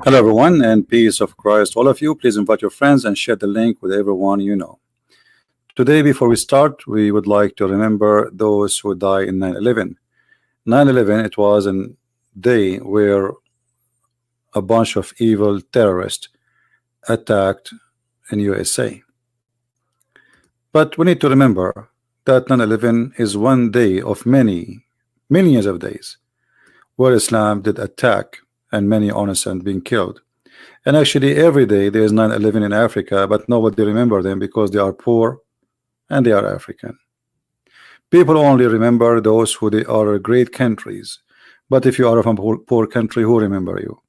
Hello, everyone, and peace of Christ. All of you, please invite your friends and share the link with everyone you know. Today, before we start, we would like to remember those who died in 9/11. 9/11, it was a day where a bunch of evil terrorists attacked in USA. But we need to remember that 9/11 is one day of many, millions of days where Islam did attack and many innocent being killed. And actually, every day there is 9/11 in Africa, but nobody remember them because they are poor and they are African. People only remember those who they are great countries. But if you are from a poor country, who remember you?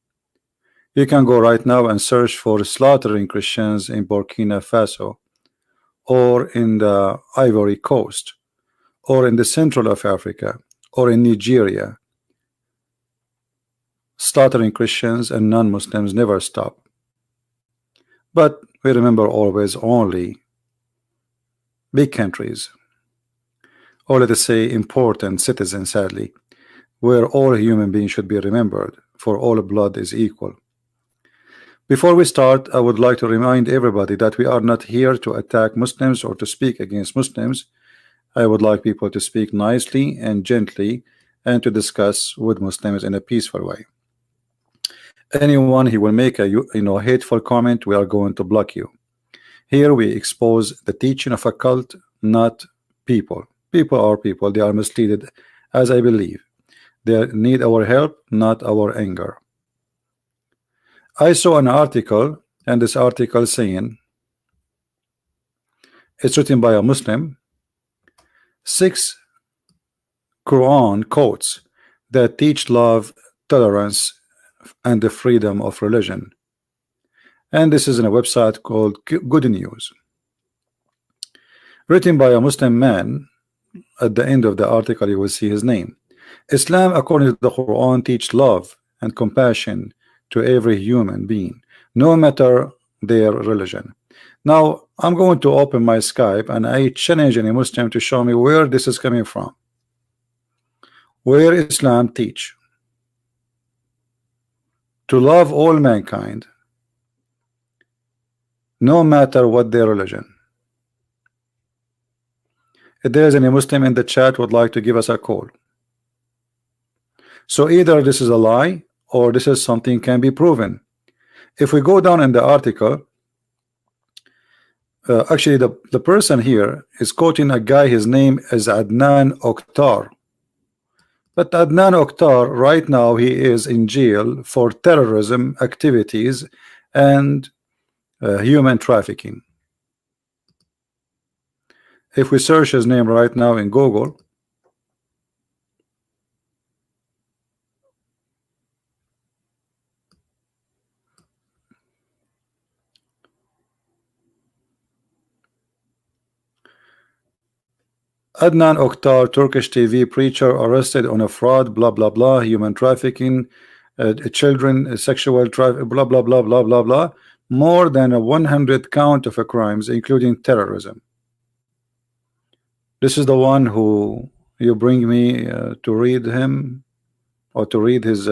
You can go right now and search for slaughtering Christians in Burkina Faso, or in the Ivory Coast, or in the central of Africa, or in Nigeria. Slaughtering Christians and non-Muslims never stop. But we remember always only big countries, or let us say important citizens, sadly, where all human beings should be remembered, for all blood is equal. Before we start, I would like to remind everybody that we are not here to attack Muslims or to speak against Muslims. I would like people to speak nicely and gently and to discuss with Muslims in a peaceful way. Anyone who will make a hateful comment, we are going to block you. Here we expose the teaching of a cult, not people. People are people. They are misleaded, as I believe. They need our help, not our anger. I saw an article, and this article saying it's written by a Muslim. 6 Quran quotes that teach love, tolerance, and the freedom of religion. And this is in a website called Good News, written by a Muslim man. At the end of the article you will see his name. Islam, according to the Quran, teach love and compassion to every human being, no matter their religion. Now I'm going to open my Skype and I challenge any Muslim to show me where this is coming from, where Islam teach to love all mankind, no matter what their religion. If there is any Muslim in the chat would like to give us a call. So either this is a lie or this is something can be proven. If we go down in the article, actually the person here is quoting a guy, his name is Adnan Oktar. But Adnan Oktar right now he is in jail for terrorism activities and human trafficking. If we search his name right now in Google, Adnan Oktar, Turkish TV preacher, arrested on a fraud, blah blah blah, human trafficking, children, sexual trafficking, blah blah blah blah blah blah, more than a 100 count of crimes, including terrorism. This is the one who you bring me to read him or to read his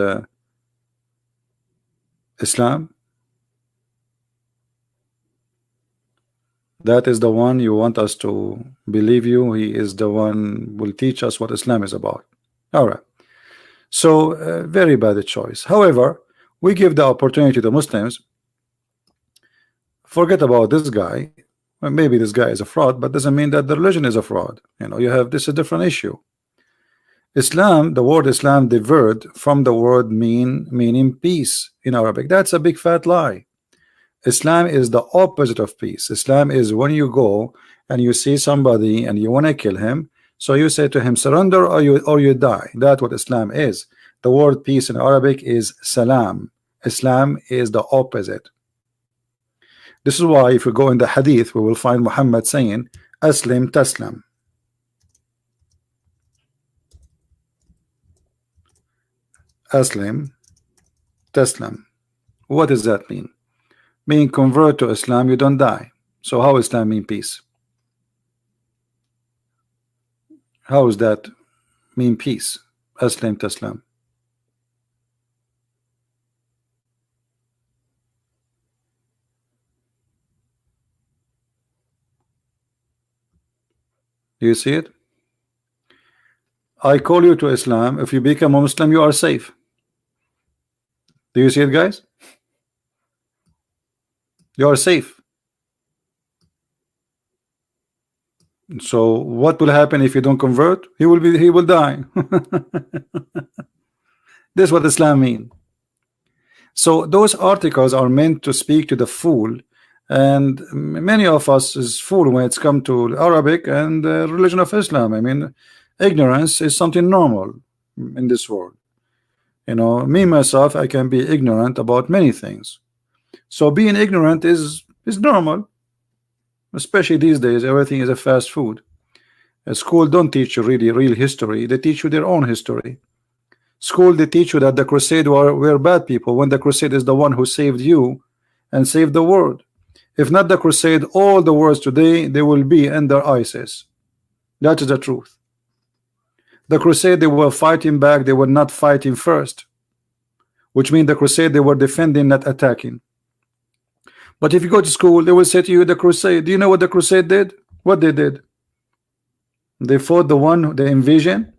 Islam. That is the one you want us to believe you. He is the one will teach us what Islam is about. All right. So very bad choice. However, we give the opportunity to Muslims. Forget about this guy. Well, maybe this guy is a fraud, but doesn't mean that the religion is a fraud. You have this is a different issue. Islam, the word Islam diverged from the word meaning peace in Arabic. That's a big fat lie. Islam is the opposite of peace. Islam is when you go and you see somebody and you want to kill him, so you say to him surrender or you die. That's what Islam is. The word peace in Arabic is salam. Islam is the opposite. This is why if we go in the hadith we will find Muhammad saying aslim taslam. Aslim taslam. What does that mean? Being convert to Islam, you don't die. So how Islam mean peace? How does that mean peace? Aslam taslam. You see it? I call you to Islam. If you become a Muslim, you are safe. Do you see it, guys? You are safe. So what will happen if you don't convert? He will die. This is what Islam means. So those articles are meant to speak to the fool, and many of us is fool when it's come to Arabic and the religion of Islam. I mean, ignorance is something normal in this world. You know, me myself, I can be ignorant about many things. So being ignorant is normal, especially these days. Everything is a fast food. A school don't teach you really real history. They teach you their own history. School, they teach you that the crusade were bad people, when the crusade is the one who saved you and saved the world. If not the crusade, all the worlds today, they will be under ISIS. That is the truth. The crusade, they were fighting back, they were not fighting first, which means the crusade, they were defending, not attacking. But if you go to school, they will say to you, the crusade, do you know what the crusade did? What they did? They fought the invasion.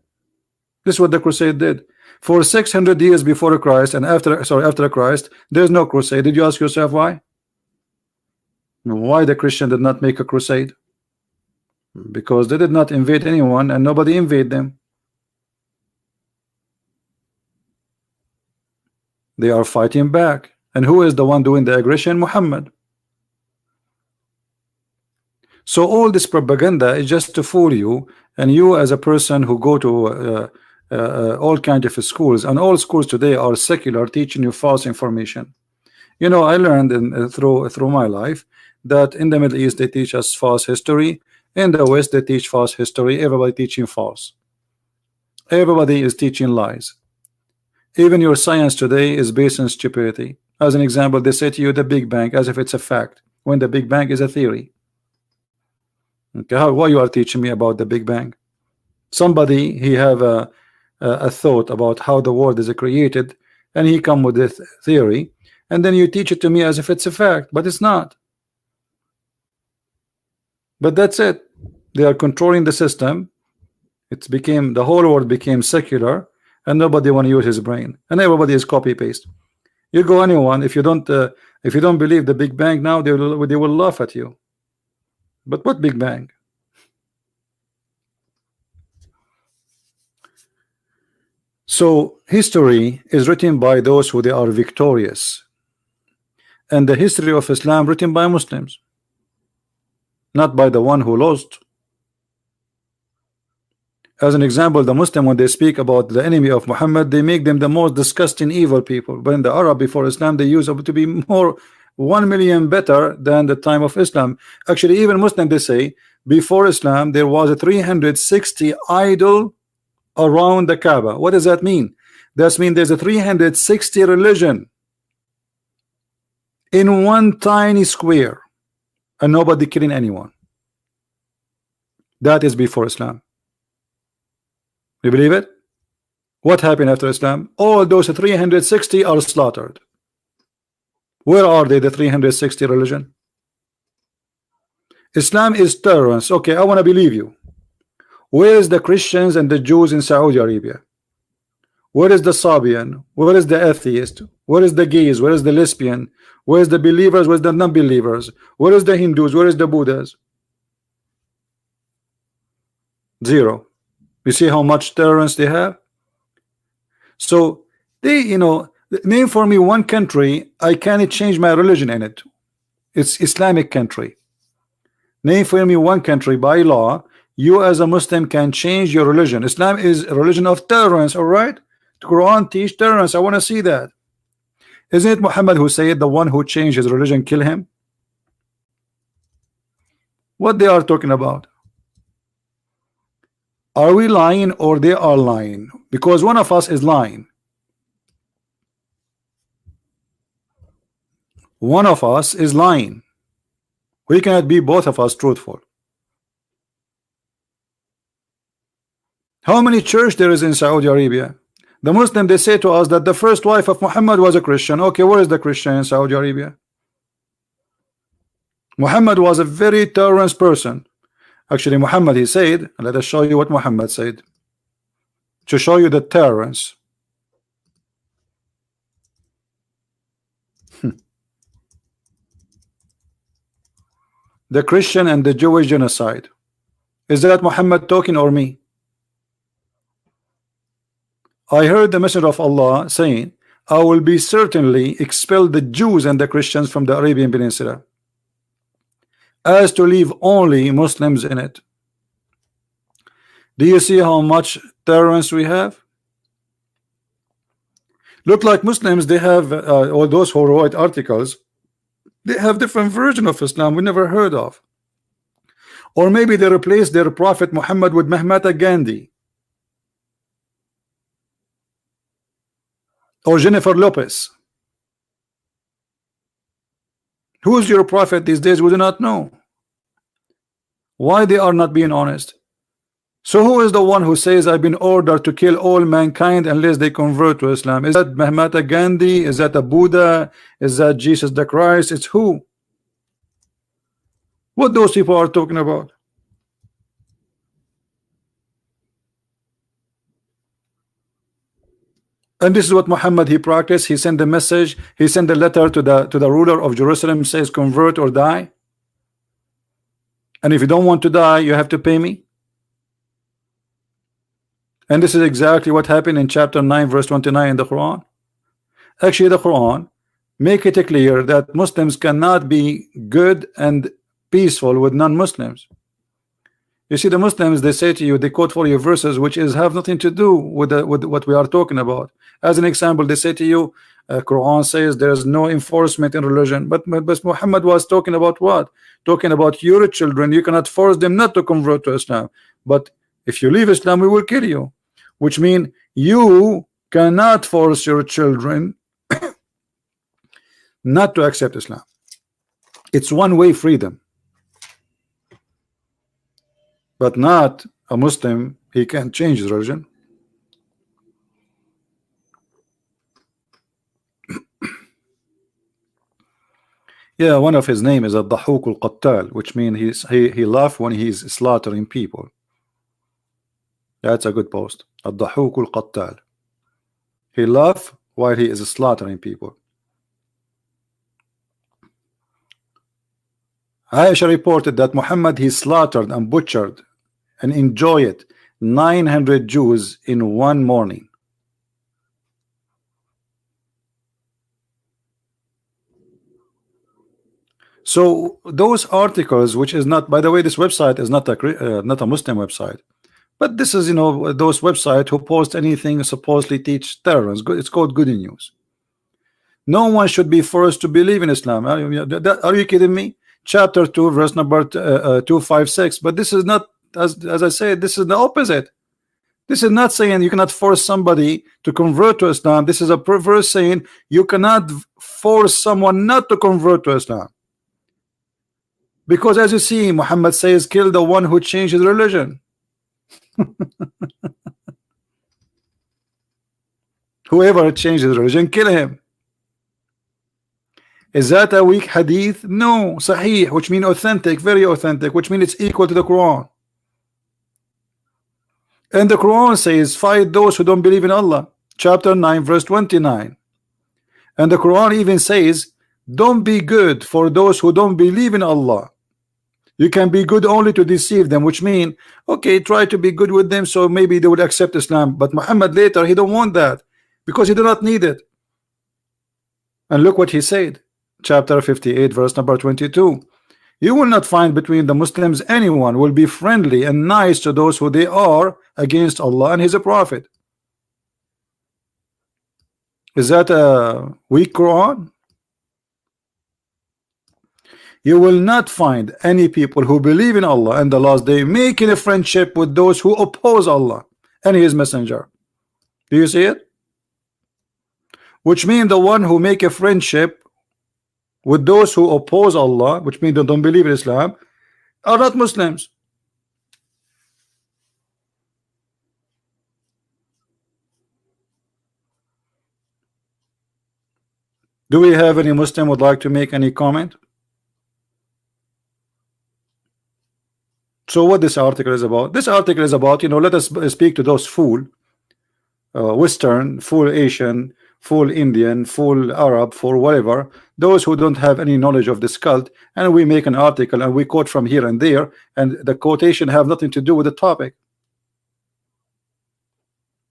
This is what the crusade did. For 600 years before Christ and after Christ, there's no crusade. Did you ask yourself why? Why the Christian did not make a crusade? Because they did not invade anyone and nobody invaded them. They are fighting back. And who is the one doing the aggression? Muhammad. So all this propaganda is just to fool you, and you as a person who go to all kinds of schools, and all schools today are secular, teaching you false information. You know, I learned through my life that in the Middle East they teach us false history. In the West they teach false history. Everybody teaching false. Everybody is teaching lies. Even your science today is based on stupidity. As an example, they say to you the Big Bang as if it's a fact, when the Big Bang is a theory. Okay, why you are teaching me about the Big Bang? Somebody, he have a thought about how the world is created, and he come with this theory, and then you teach it to me as if it's a fact, but it's not. But that's it. They are controlling the system. The whole world became secular, and nobody want to use his brain, and everybody is copy paste. You go anyone, if you don't believe the Big Bang now, they will laugh at you. But what Big Bang? So history is written by those who they are victorious, and the history of Islam written by Muslims, not by the one who lost. As an example, the Muslim, when they speak about the enemy of Muhammad, they make them the most disgusting evil people. But in the Arab before Islam, they use to be more 1 million better than the time of Islam. Actually, even Muslim, they say before Islam there was a 360 idol around the Kaaba. What does that mean? That means there's a 360 religion in one tiny square, and nobody killing anyone. That is before Islam. You believe it? What happened after Islam? All those 360 are slaughtered. Where are they, the 360 religion? Islam is tolerance. Okay, I want to believe you. Where is the Christians and the Jews in Saudi Arabia? Where is the Sabian? Where is the atheist? Where is the gays? Where is the lesbian? Where is the believers? Where is the non-believers? Where is the Hindus? Where is the Buddhas? Zero. You see how much tolerance they have? So they, name for me one country I can't change my religion in it. It's Islamic country. Name for me one country by law you as a Muslim can change your religion. Islam is a religion of tolerance, all right? The Quran teach tolerance. I want to see that. Isn't it Muhammad who said the one who changed his religion kill him? What they are talking about? Are we lying or they are lying? Because one of us is lying. One of us is lying. We cannot be both of us truthful. How many church there is in Saudi Arabia? The Muslim, they say to us that the first wife of Muhammad was a Christian. Okay, where is the Christian in Saudi Arabia? Muhammad was a very tolerant person. Actually, Muhammad, he said, let us show you what Muhammad said to show you the tolerance. The Christian and the Jewish genocide. Is that Muhammad talking or me? I heard the Messenger of Allah saying, I will be certainly expel the Jews and the Christians from the Arabian Peninsula, as to leave only Muslims in it. Do you see how much tolerance we have? Look like Muslims, they have, or those who write articles, they have different version of Islam we never heard of. Or maybe they replace their Prophet Muhammad with Mahatma Gandhi or Jennifer Lopez. Who is your prophet these days? We do not know. Why they are not being honest? So who is the one who says I've been ordered to kill all mankind unless they convert to Islam? Is that Mahatma Gandhi? Is that a Buddha? Is that Jesus the Christ? It's who? What those people are talking about? And this is what Muhammad he practiced. He sent the message, he sent a letter to the ruler of Jerusalem, says convert or die. And if you don't want to die, you have to pay me. And this is exactly what happened in chapter 9 verse 29 in the Quran. Actually, the Quran make it clear that Muslims cannot be good and peaceful with non-Muslims. You see, the Muslims, they say to you, they quote for you verses which is have nothing to do with what we are talking about. As an example, they say to you, Quran says there is no enforcement in religion, but Muhammad was talking about what? Talking about your children. You cannot force them not to convert to Islam, but if you leave Islam, we will kill you. Which means you cannot force your children not to accept Islam. It's one-way freedom. But not a Muslim, he can't change his religion. Yeah, one of his name is Ad-Dahuk al-Qattal, which means he laughs when he's slaughtering people. That's a good post. Ad-Dahuk al-Qattal. He laughs while he is slaughtering people. Aisha reported that Muhammad he slaughtered and butchered and enjoyed 900 Jews in one morning. So those articles, which is not, by the way, this website is not a Muslim website, but this is, you know, those websites who post anything supposedly teach terrorism. It's called Good News. No one should be forced to believe in Islam. Are you kidding me? Chapter 2 verse number 256. But this is not, as I said, this is the opposite. This is not saying you cannot force somebody to convert to Islam. This is a verse saying you cannot force someone not to convert to Islam. Because as you see, Muhammad says, kill the one who changed his religion. Whoever changed his religion, kill him. Is that a weak hadith? No, Sahih, which means authentic, very authentic, which means it's equal to the Quran. And the Quran says, fight those who don't believe in Allah. Chapter 9, verse 29. And the Quran even says, don't be good for those who don't believe in Allah. You can be good only to deceive them, which means, okay, try to be good with them so maybe they would accept Islam. But Muhammad later, he don't want that because he do not need it. And look what he said. Chapter 58, verse number 22. You will not find between the Muslims anyone will be friendly and nice to those who they are against Allah and His Prophet. Is that a weak Quran? You will not find any people who believe in Allah and the last day making a friendship with those who oppose Allah and His Messenger. Do you see it? Which means the one who make a friendship with those who oppose Allah, which means they don't believe in Islam, are not Muslims. Do we have any Muslim would like to make any comment? So what this article is about? This article is about, you know, let us speak to those fool Western, full Asian, full Indian, full Arab, full whatever, those who don't have any knowledge of this cult, and we make an article and we quote from here and there, and the quotation have nothing to do with the topic.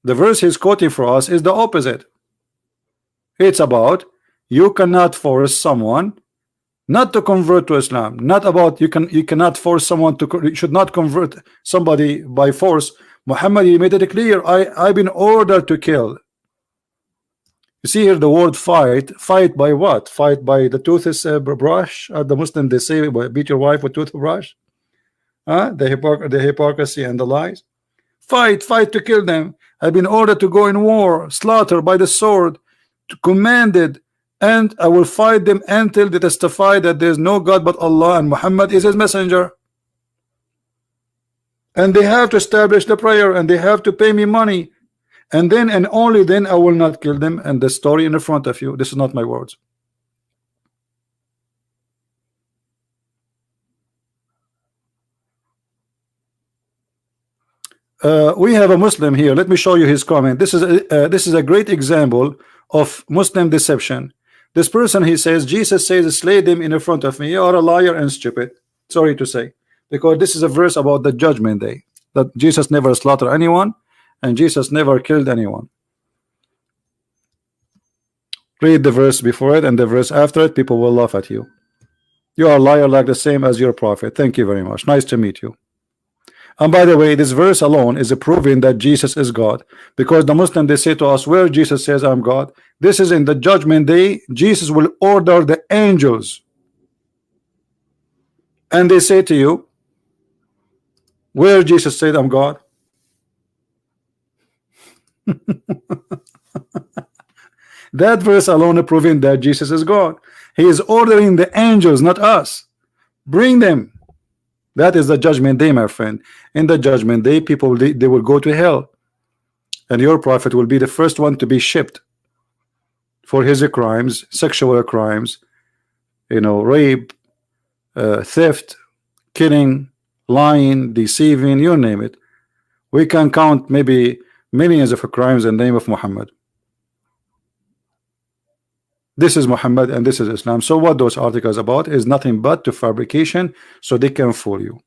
The verse he's quoting for us is the opposite. It's about you cannot force someone not to convert to Islam, not about you cannot force someone to, you should not convert somebody by force. Muhammad, he made it clear, I've been ordered to kill. You see here the word fight by what? Fight by the toothbrush. The Muslim, they say, beat your wife with toothbrush. The hypocrisy and the lies. Fight to kill them. I've been ordered to go in war, slaughter by the sword, commanded, and I will fight them until they testify that there is no God but Allah and Muhammad is his messenger. And they have to establish the prayer, and they have to pay me money, and then and only then I will not kill them. And the story in the front of you, this is not my words. We have a Muslim here. Let me show you his comment. This is a great example of Muslim deception. This person, he says, Jesus says, slay them in front of me. You are a liar and stupid. Sorry to say, because this is a verse about the judgment day, that Jesus never slaughtered anyone and Jesus never killed anyone. Read the verse before it and the verse after it. People will laugh at you. You are a liar like the same as your prophet. Thank you very much. Nice to meet you. And by the way, this verse alone is proving that Jesus is God, because the Muslim, they say to us, where Jesus says I'm God, this is in the judgment day. Jesus will order the angels, and they say to you, where Jesus said I'm God. That verse alone proving that Jesus is God. He is ordering the angels, not us. Bring them. That is the judgment day, my friend. In the judgment day, people, they will go to hell, and your prophet will be the first one to be shipped for his crimes, sexual crimes, you know, rape, theft, killing, lying, deceiving, you name it. We can count maybe millions of crimes in the name of Muhammad. This is Muhammad and this is Islam. So what those articles about is nothing but to fabrication, so they can fool you.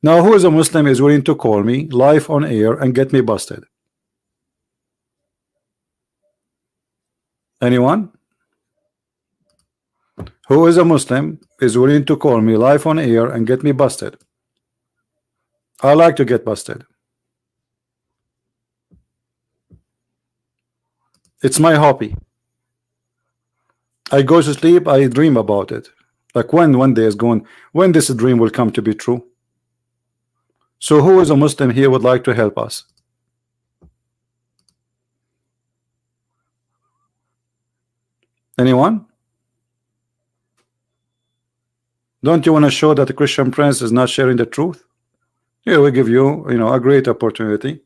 Now, who is a Muslim is willing to call me live on air and get me busted? Anyone? Who is a Muslim is willing to call me live on air and get me busted? I like to get busted. It's my hobby. I go to sleep, I dream about it. Like when one day is going, when this dream will come to be true. So who is a Muslim here would like to help us? Anyone? Don't you want to show that the Christian Prince is not sharing the truth? Here we give you, you know, a great opportunity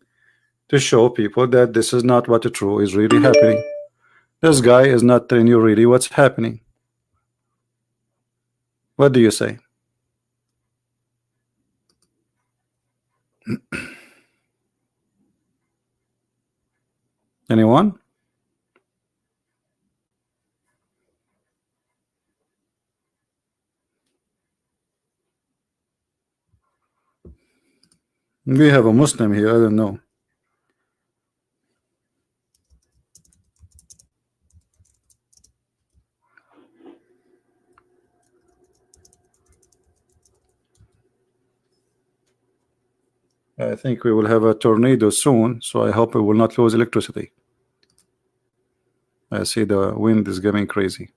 to show people that this is not what the truth is really happening. This guy is not telling you really what's happening. What do you say? Anyone? We have a Muslim here, I don't know. I think we will have a tornado soon, so I hope we will not lose electricity. I see the wind is getting crazy.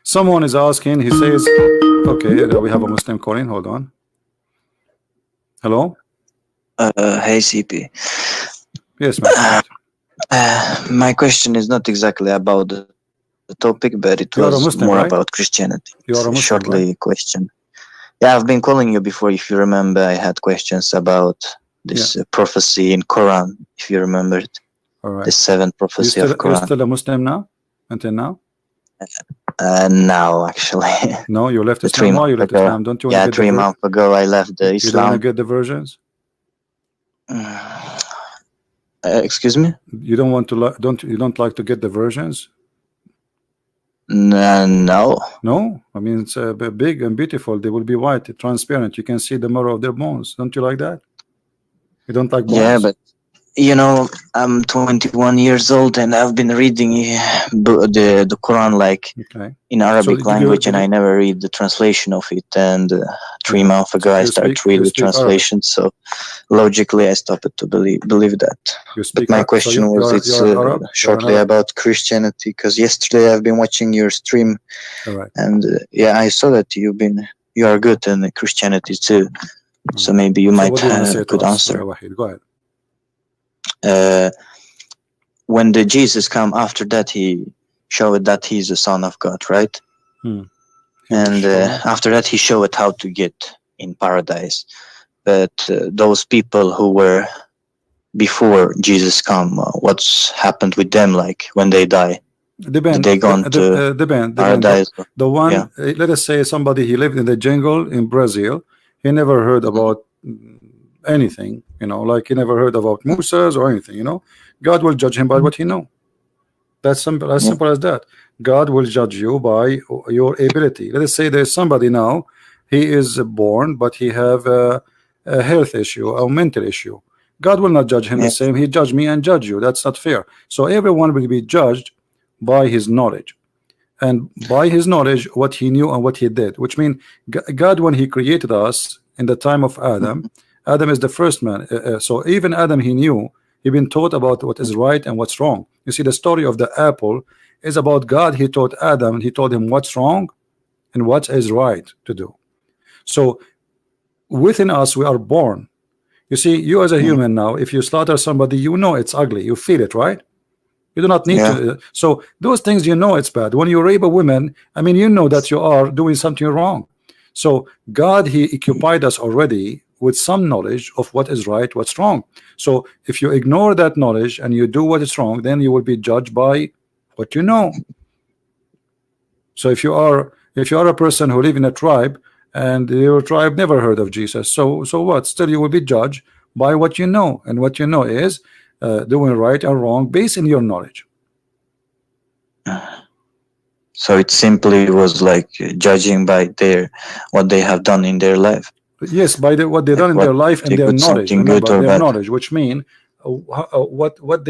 Someone is asking, he says, okay, we have a Muslim calling, hold on. Hello? Hey CP. Yes, ma'am. My question is not exactly about the topic, but it was Muslim, more right? about Christianity. You are a Muslim, Shortly right? question. Yeah, I've been calling you before. If you remember, I had questions about this prophecy in Quran, if you remember it. All right. The 7th prophecy of Quran. You're still a Muslim now? Until now? Now, actually. No, you left Islam. Why you left Islam? Don't you want to get 3 months ago I left the Islam. You don't want to get the versions? Excuse me? You don't want to you don't like to get the versions? No. No? I mean, it's big and beautiful. They will be white, transparent. You can see the marrow of their bones. Don't you like that? You don't like bones? Yeah, but you know, I'm 21 years old and I've been reading the Quran like in Arabic language, and I never read the translation of it. And 3 months ago I started reading the translation, Arabic. So logically I stopped to believe that. But my question was shortly about Christianity, because yesterday I've been watching your stream, and I saw that you are good in Christianity too. So maybe you might have a good answer. Go ahead. When the Jesus come after that, he showed that he's the Son of God, right? And after that he showed how to get in paradise. But those people who were before Jesus come, what's happened with them, like when they die? Did they gone to paradise? The one, let us say somebody, he lived in the jungle in Brazil, he never heard about anything, you know, like he never heard about Musas or anything, you know. God will judge him by what he know. That's simple, as simple as that. God will judge you by your ability. Let us say there's somebody now, he is born but he have a health issue or mental issue. God will not judge him the same. He judge me and judge you. That's not fair. So everyone will be judged by his knowledge, and by his knowledge what he knew and what he did, which means God, when he created us in the time of Adam, Adam is the first man, so even Adam, he knew, he been taught about what is right and what's wrong. You see, the story of the apple is about God. He taught Adam, he told him what's wrong and what is right to do. So within us we are born. You see, you as a human now, if you slaughter somebody, you know it's ugly, you feel it, right? You do not need to. So those things, you know it's bad. When you rape a woman, I mean, you know that you are doing something wrong. So God, he occupied us already with some knowledge of what is right, what's wrong. So if you ignore that knowledge and you do what is wrong, then you will be judged by what you know. So if you are a person who live in a tribe and your tribe never heard of Jesus, so what? Still you will be judged by what you know, and what you know is doing right and wrong based on your knowledge. So it simply was like judging by what they have done in their life. Yes, by what they done in their life and their knowledge. Remember, their knowledge, which mean what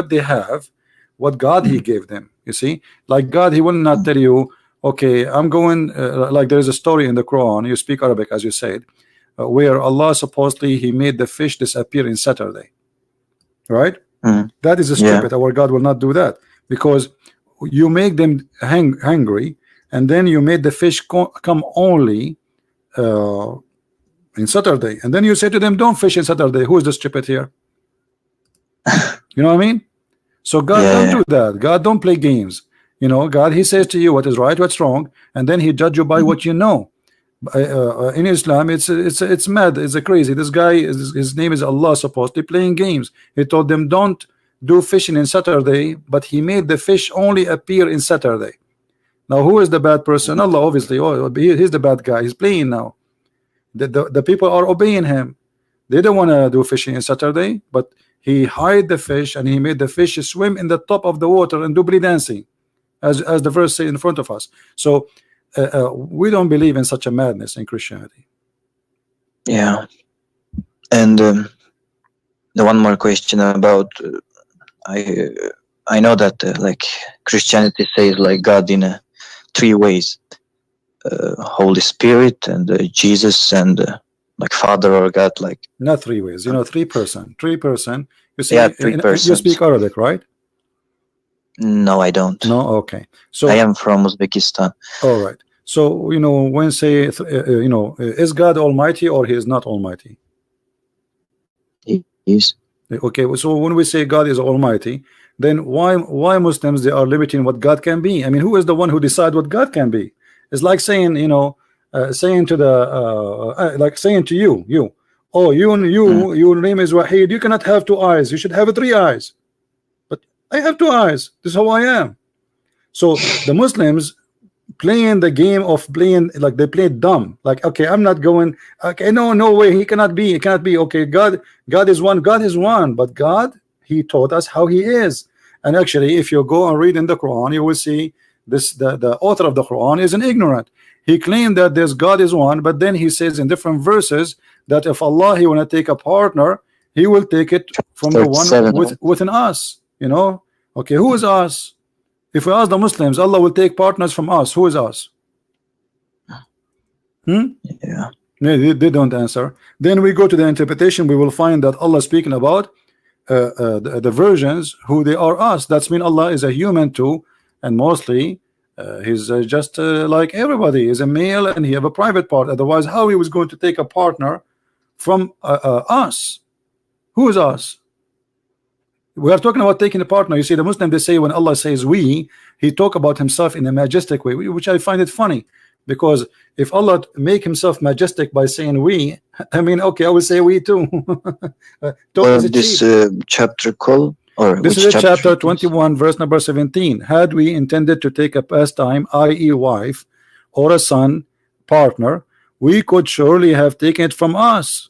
they have, what God he gave them. You see, like God, he will not tell you, okay, I'm going. Like there is a story in the Quran. You speak Arabic, as you said, where Allah supposedly he made the fish disappear in Saturday. Right? That is stupid. Our God will not do that, because you make them hungry, and then you made the fish come only in Saturday, and then you say to them, don't fish in Saturday. Who is the stupid here? You know what I mean? So God don't do that. God don't play games. You know, God, he says to you what is right, what's wrong, and then he judge you by what you know. In Islam, it's mad, it's crazy. This guy, his name is Allah, supposedly playing games. He told them don't do fishing in Saturday, but he made the fish only appear in Saturday. Now who is the bad person? Allah, obviously. Oh, he's the bad guy. He's playing now. The people are obeying him. They don't want to do fishing in Saturday, but he hide the fish and he made the fish swim in the top of the water and do belly dancing, as the verse say in front of us. So we don't believe in such a madness in Christianity. Yeah. And the one more question about I know that like Christianity says like God in 3 ways: Holy Spirit and Jesus and like Father or God. Like not 3 ways, you know, 3 person. You see, 3 persons. You speak Arabic, right? No, I don't. No, okay. So I am from Uzbekistan. All right. So you know, when say you know, is God Almighty or he is not Almighty? He is. Okay, so when we say God is Almighty, then why Muslims they are limiting what God can be? I mean, who is the one who decide what God can be? It's like saying, you know, saying to the like saying to you, oh, your name is Wahid, you cannot have 2 eyes, you should have 3 eyes. But I have 2 eyes, this is how I am. So the Muslims playing the game of playing, like they play dumb, like, okay, I'm not going, okay, no way, he cannot be, okay, God is one, but God, he taught us how he is. And actually, if you go and read in the Quran, you will see this, the author of the Quran is an ignorant. He claimed that this God is one, but then he says in different verses that if Allah, he want to take a partner, he will take it from the one within us, you know. Okay, who is us? If we ask the Muslims, Allah will take partners from us. Who is us? Yeah. They don't answer. Then we go to the interpretation, we will find that Allah speaking about the virgins, who they are us. That's mean Allah is a human too, and mostly he's just like everybody, is a male and he have a private part. Otherwise, how he was going to take a partner from us? Who is us? We are talking about taking a partner. You see, the Muslim, they say when Allah says we, he talk about himself in a majestic way, which I find it funny, because if Allah make himself majestic by saying we, I mean, okay, I will say we too. This chapter call, or this is chapter 21, verse number 17. Had we intended to take a pastime, i.e. wife, or a son, partner, we could surely have taken it from us.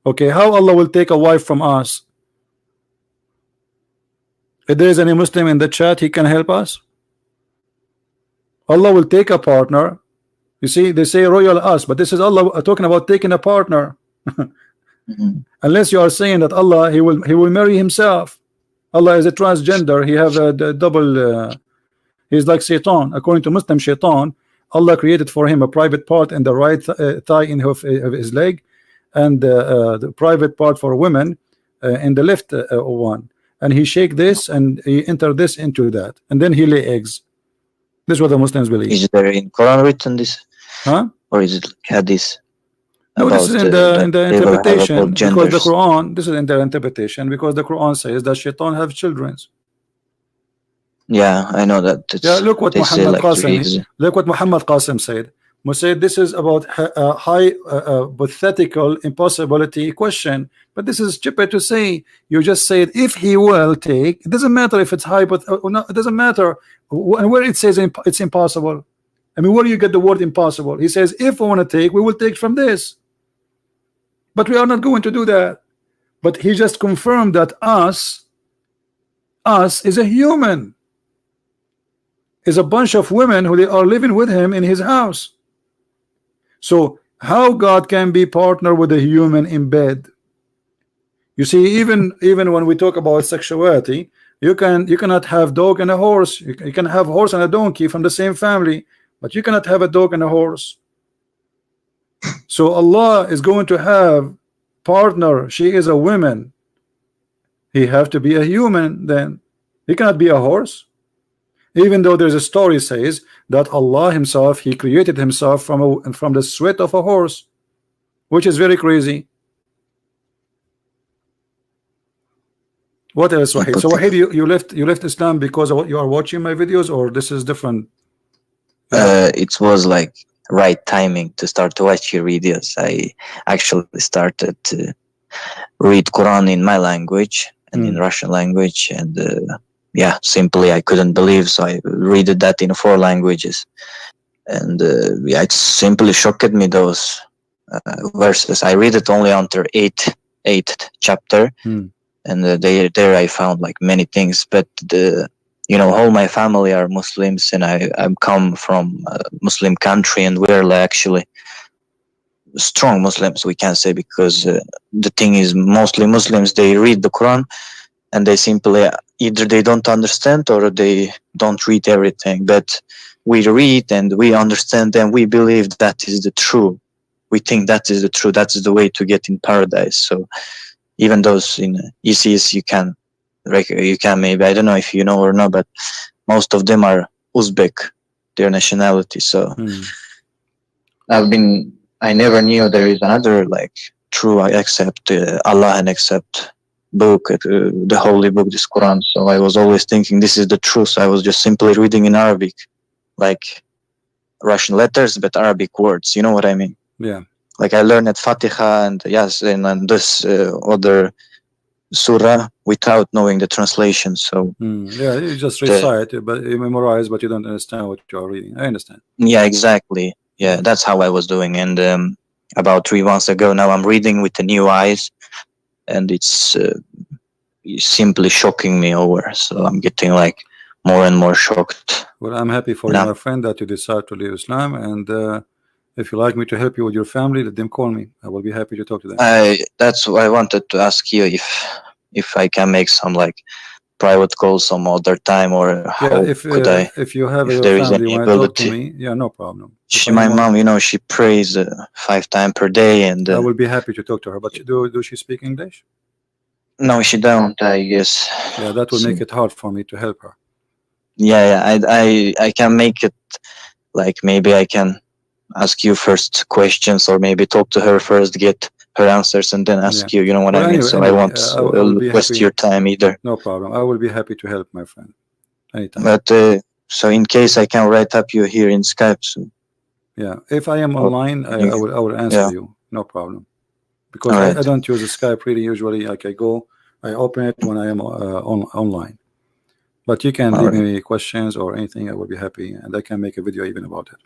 Okay, how Allah will take a wife from us? If there is any Muslim in the chat, he can help us. Allah will take a partner. You see, they say royal us, but this is Allah talking about taking a partner. Unless you are saying that Allah, he will marry himself. Allah is a transgender. He have a double. He's like Shaitan. According to Muslim Shaitan, Allah created for him a private part in the right thigh in of his leg, and the private part for women in the left one. And he shake this and he enter this into that, and then he lay eggs. This is what the Muslims believe. Is there in Quran written this? Huh? Or is it hadith? No, this is in the interpretation, because the Quran, this is in their interpretation, because the Quran says that Shaitan have children. Yeah, I know that. Yeah, look what Muhammad Qasim, look what Muhammad Qasim said. Said this is about a high hypothetical impossibility question, but this is stupid to say. You just said if he will take, it doesn't matter if it's high, but no, it doesn't matter where it says it's impossible. I mean, where do you get the word impossible? He says if we want to take, we will take from this, but we are not going to do that. But he just confirmed that us is a human, is a bunch of women who they are living with him in his house. So how God can be partner with a human in bed? You see, even when we talk about sexuality, you cannot have dog and a horse. You can have horse and a donkey from the same family, but you cannot have a dog and a horse. So Allah is going to have partner. She is a woman. He have to be a human. Then he cannot be a horse. Even though there's a story says that Allah himself, he created himself from the sweat of a horse, which is very crazy. What else, Wahid? So Wahid, you left Islam because of what you are watching my videos, or this is different? It was like right timing to start to watch your videos. I actually started to read Quran in my language and in Russian language, and yeah, simply I couldn't believe, so I read that in 4 languages, and yeah, it simply shocked me, those verses. I read it only until 8th chapter, and there I found like many things, but you know, all my family are Muslims, and I'm come from a Muslim country, and we're like actually strong Muslims, we can say, because the thing is, mostly Muslims, they read the Quran and they simply either they don't understand or they don't read everything, but we read and we understand and we believe that is the true. We think that is the true, that's the way to get in paradise. So even those in ISIS, you can maybe, I don't know if you know or not, but most of them are Uzbek, their nationality. So I never knew there is another like true except Allah and except book, the holy book, this Quran. So I was always thinking this is the truth. So I was just simply reading in Arabic, like Russian letters, but Arabic words. You know what I mean? Yeah. Like I learned Fatiha and yes, and this other surah without knowing the translation. So yeah, you just recite it, but you memorize, but you don't understand what you are reading. I understand. Yeah, exactly. Yeah, that's how I was doing. And about 3 months ago, now I'm reading with the new eyes, and it's simply shocking me over. So I'm getting like more and more shocked. Well, I'm happy for you, my friend, that you decide to leave Islam. And if you like me to help you with your family, let them call me. I will be happy to talk to them. That's why I wanted to ask you if I can make some like private calls some other time, or how could I? If you have if your there is family any want to talk to ability. me, yeah, no problem. My mom, you know, she prays 5 times per day, and I will be happy to talk to her. But do she speak English? No, she don't, I guess. Yeah, that will make it hard for me to help her. Yeah, I can make it like maybe I can ask you first questions, or maybe talk to her first, get her answers, and then ask you. You know what I mean? So I won't waste your time either. No problem. I will be happy to help, my friend. Anytime. But so in case I can write up you here in Skype. So. Yeah, if I am online, I will answer you. No problem. Because I don't use Skype really usually. Like I open it when I am online. But you can leave me questions or anything. I will be happy, and I can make a video even about it.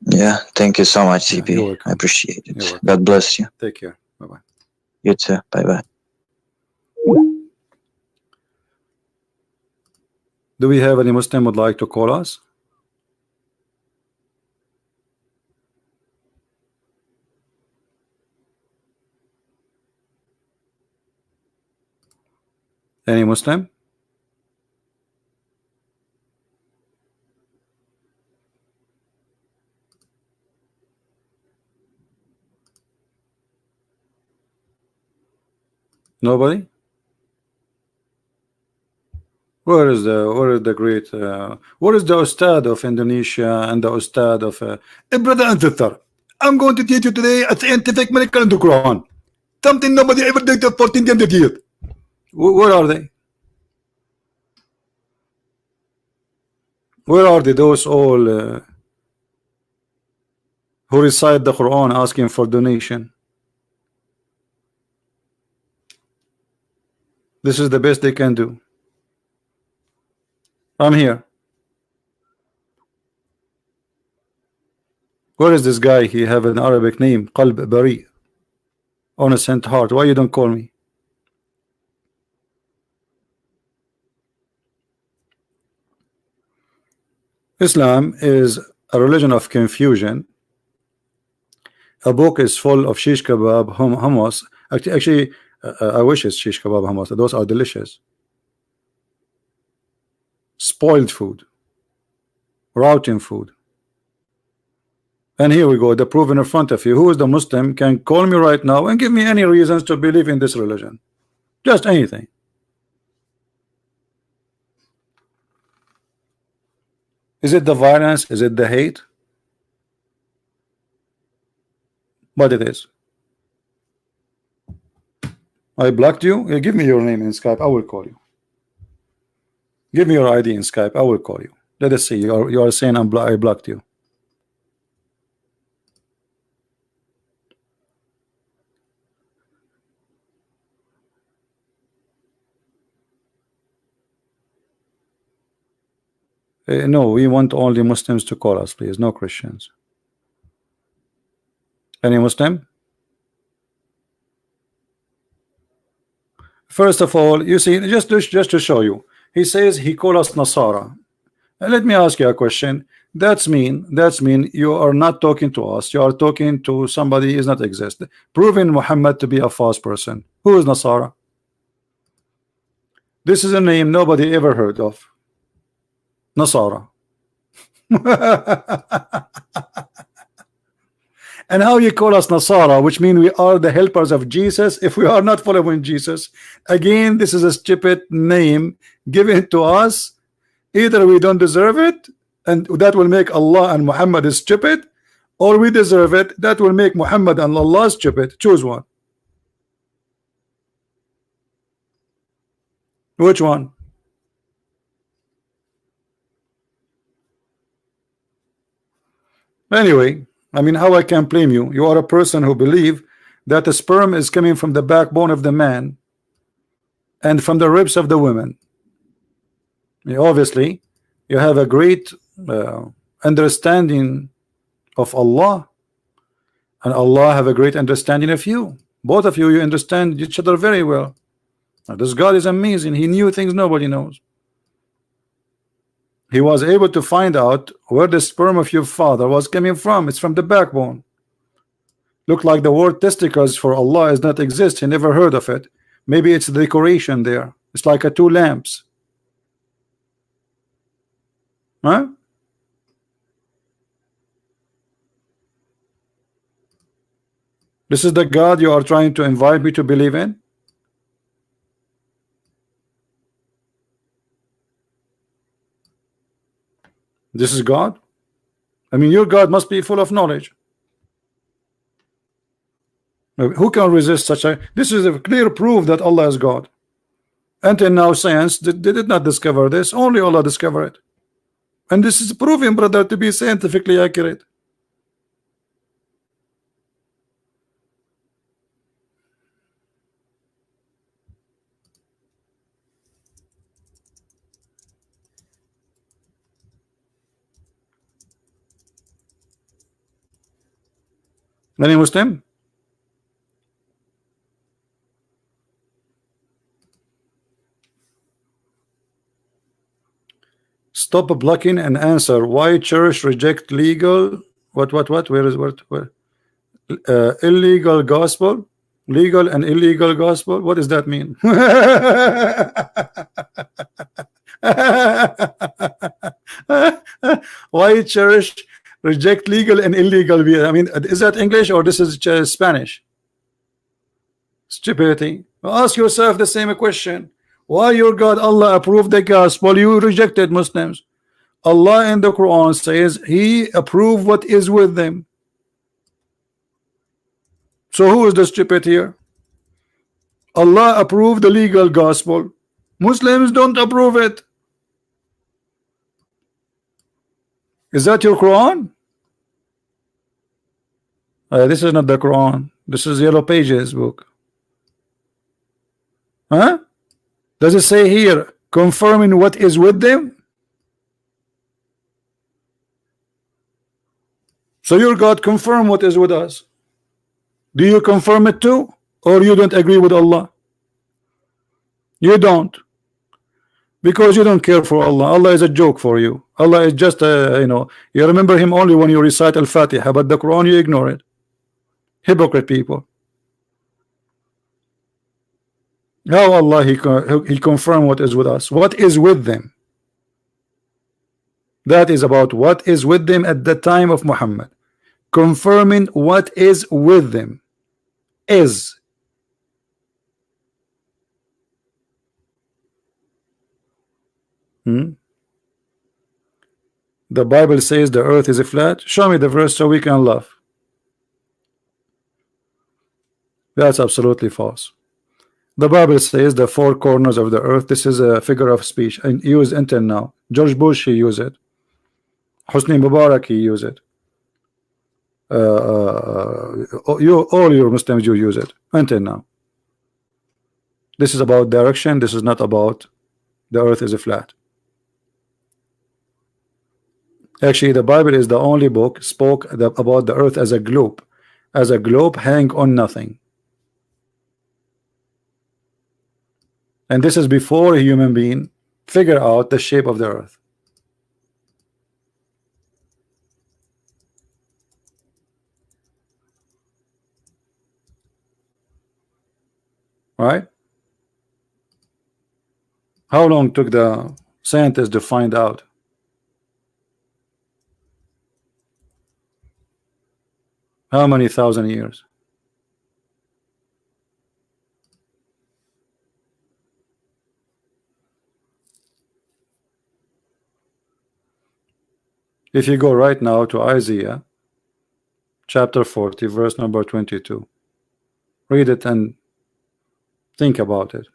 Yeah, thank you so much, CP. You're welcome. I appreciate it. God bless you. Take care. Bye-bye. You too. Bye-bye. Do we have any Muslim would like to call us? Any Muslim? Nobody? Where is the great where is the Ustad of Indonesia and the Ustad of brother and sister? I'm going to teach you today a scientific miracle in the Quran. Something nobody ever did for 1400 years. Where are they? Where are they? Those all who recite the Quran asking for donation. This is the best they can do. I'm here. Where is this guy? He have an Arabic name, Qalb Bari, innocent heart. Why you don't call me? Islam is a religion of confusion. A book is full of shish kebab, hummus. Actually, I wish it's shish kebab, hummus. Those are delicious. Spoiled food, rotten food. And here we go, the proof in front of you. Who is the Muslim can call me right now and give me any reasons to believe in this religion? Just anything. Is it the violence? Is it the hate? But it is. I blocked you. Give me your name in Skype. I will call you. Give me your ID in Skype. I will call you. Let us see. You are saying I blocked you. No, we want only Muslims to call us, please. No Christians. Any Muslim? First of all, you see, just to show you, he says he call us Nasara. Let me ask you a question. That's mean you are not talking to us. You are talking to somebody who does not exist, proving Muhammad to be a false person. Who is Nasara? This is a name nobody ever heard of. Nasara. And how you call us Nasara, which means we are the helpers of Jesus if we are not following Jesus? Again, this is a stupid name given to us. Either we don't deserve it, and that will make Allah and Muhammad is stupid, or we deserve it, that will make Muhammad and Allah stupid. Choose one. Which one? Anyway, I mean, how I can blame you? You are a person who believe that the sperm is coming from the backbone of the man and from the ribs of the woman. Obviously, you have a great understanding of Allah, and Allah have a great understanding of you. Both of you, you understand each other very well. Now, this God is amazing. He knew things nobody knows. He was able to find out where the sperm of your father was coming from. It's from the backbone. Look like the word testicles for Allah does not exist. He never heard of it. Maybe it's the decoration there. It's like two lamps. Huh? This is the God you are trying to invite me to believe in? This is God? I mean, your God must be full of knowledge. Who can resist such a... This is a clear proof that Allah is God. Until now, science did not discover this. Only Allah discovered it. And this is proven, brother, to be scientifically accurate. Any Muslim? Stop blocking and answer. Why church reject legal? What? Where is what? Where? Illegal gospel? Legal and illegal gospel? What does that mean? Why church reject legal and illegal? I mean, is that English or this is Spanish? Stupidity. Ask yourself the same question. Why your God Allah approved the gospel? You rejected Muslims. Allah in the Quran says He approved what is with them. So who is the stupid here? Allah approved the legal gospel. Muslims don't approve it. Is that your Quran? This is not the Quran. This is Yellow Pages book. Huh? Does it say here confirming what is with them? So your God confirm what is with us. Do you confirm it too, or you don't agree with Allah? You don't, because you don't care for Allah. Allah is a joke for you. Allah is just you know, you remember Him only when you recite Al-Fatiha, but the Quran you ignore it. Hypocrite people. How Allah He confirm what is with us? What is with them? That is about what is with them at the time of Muhammad. Confirming what is with them is. The Bible says the earth is a flat. Show me the verse so we can laugh. That's absolutely false. The Bible says the four corners of the earth. This is a figure of speech and used until now. George Bush, he used it. Hosni Mubarak, he used it. All your Muslims, you use it until now. This is about direction. This is not about the earth is a flat. Actually, the Bible is the only book spoke about the earth as a globe hang on nothing. And this is before a human being figure out the shape of the earth. Right? How long took the scientists to find out? How many thousand years? If you go right now to Isaiah chapter 40 verse number 22, read it and think about it.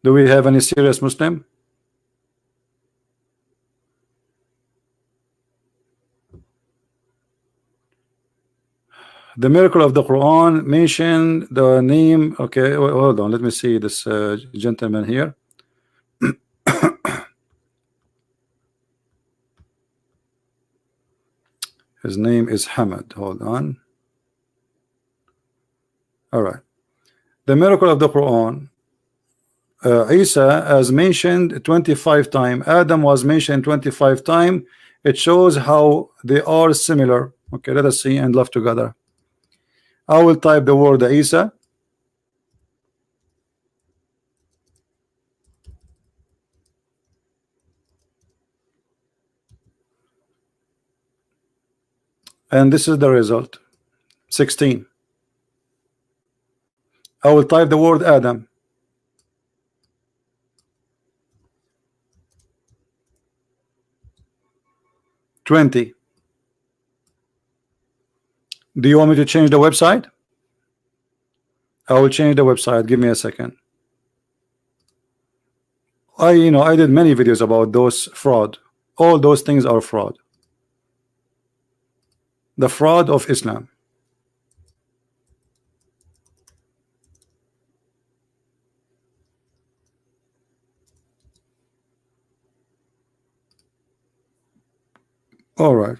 Do we have any serious Muslim? The miracle of the Quran mentioned the name. Okay, hold on, let me see this gentleman here. His name is Hamad. Hold on. All right. The miracle of the Quran, Isa as mentioned 25 times, Adam was mentioned 25 times. It shows how they are similar. Okay, let us see and love together. I will type the word Isa. And this is the result. 16. I will type the word Adam. 20. Do you want me to change the website? I will change the website. Give me a second. I did many videos about those fraud. All those things are fraud. The fraud of Islam. All right.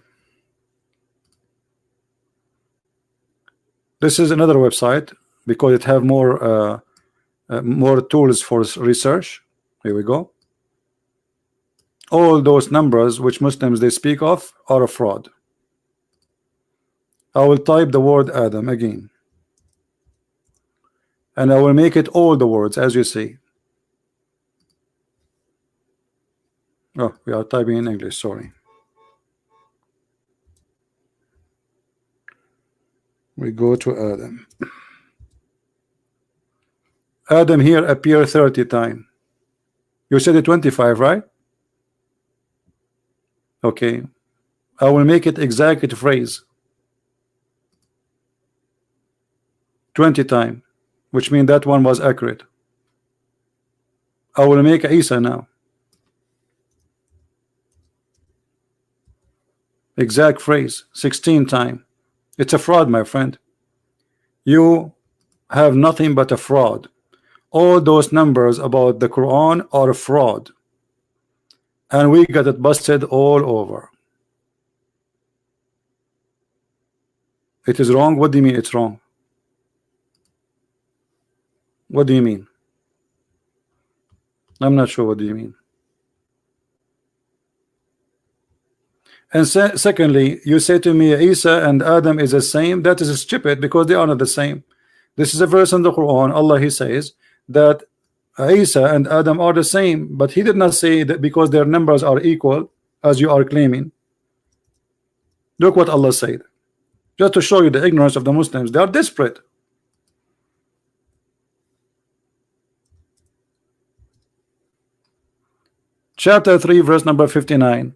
This is another website because it have more tools for research. Here we go. All those numbers which Muslims they speak of are a fraud. I will type the word Adam again, and I will make it all the words as you see. Oh, we are typing in English, sorry. We go to Adam. Adam here appear 30 times. You said it 25, right? Okay. I will make it exact phrase 20 times, which means that one was accurate. I will make Isa now. Exact phrase 16 times. It's a fraud, my friend. You have nothing but a fraud. All those numbers about the Quran are a fraud, and we got it busted all over. It is wrong. What do you mean it's wrong? What do you mean? I'm not sure. What do you mean? And secondly, you say to me Isa and Adam is the same. That is stupid because they are not the same. This is a verse in the Quran. Allah he says that Isa and Adam are the same, but he did not say that because their numbers are equal as you are claiming. Look what Allah said, just to show you the ignorance of the Muslims. They are desperate. Chapter 3 verse number 59.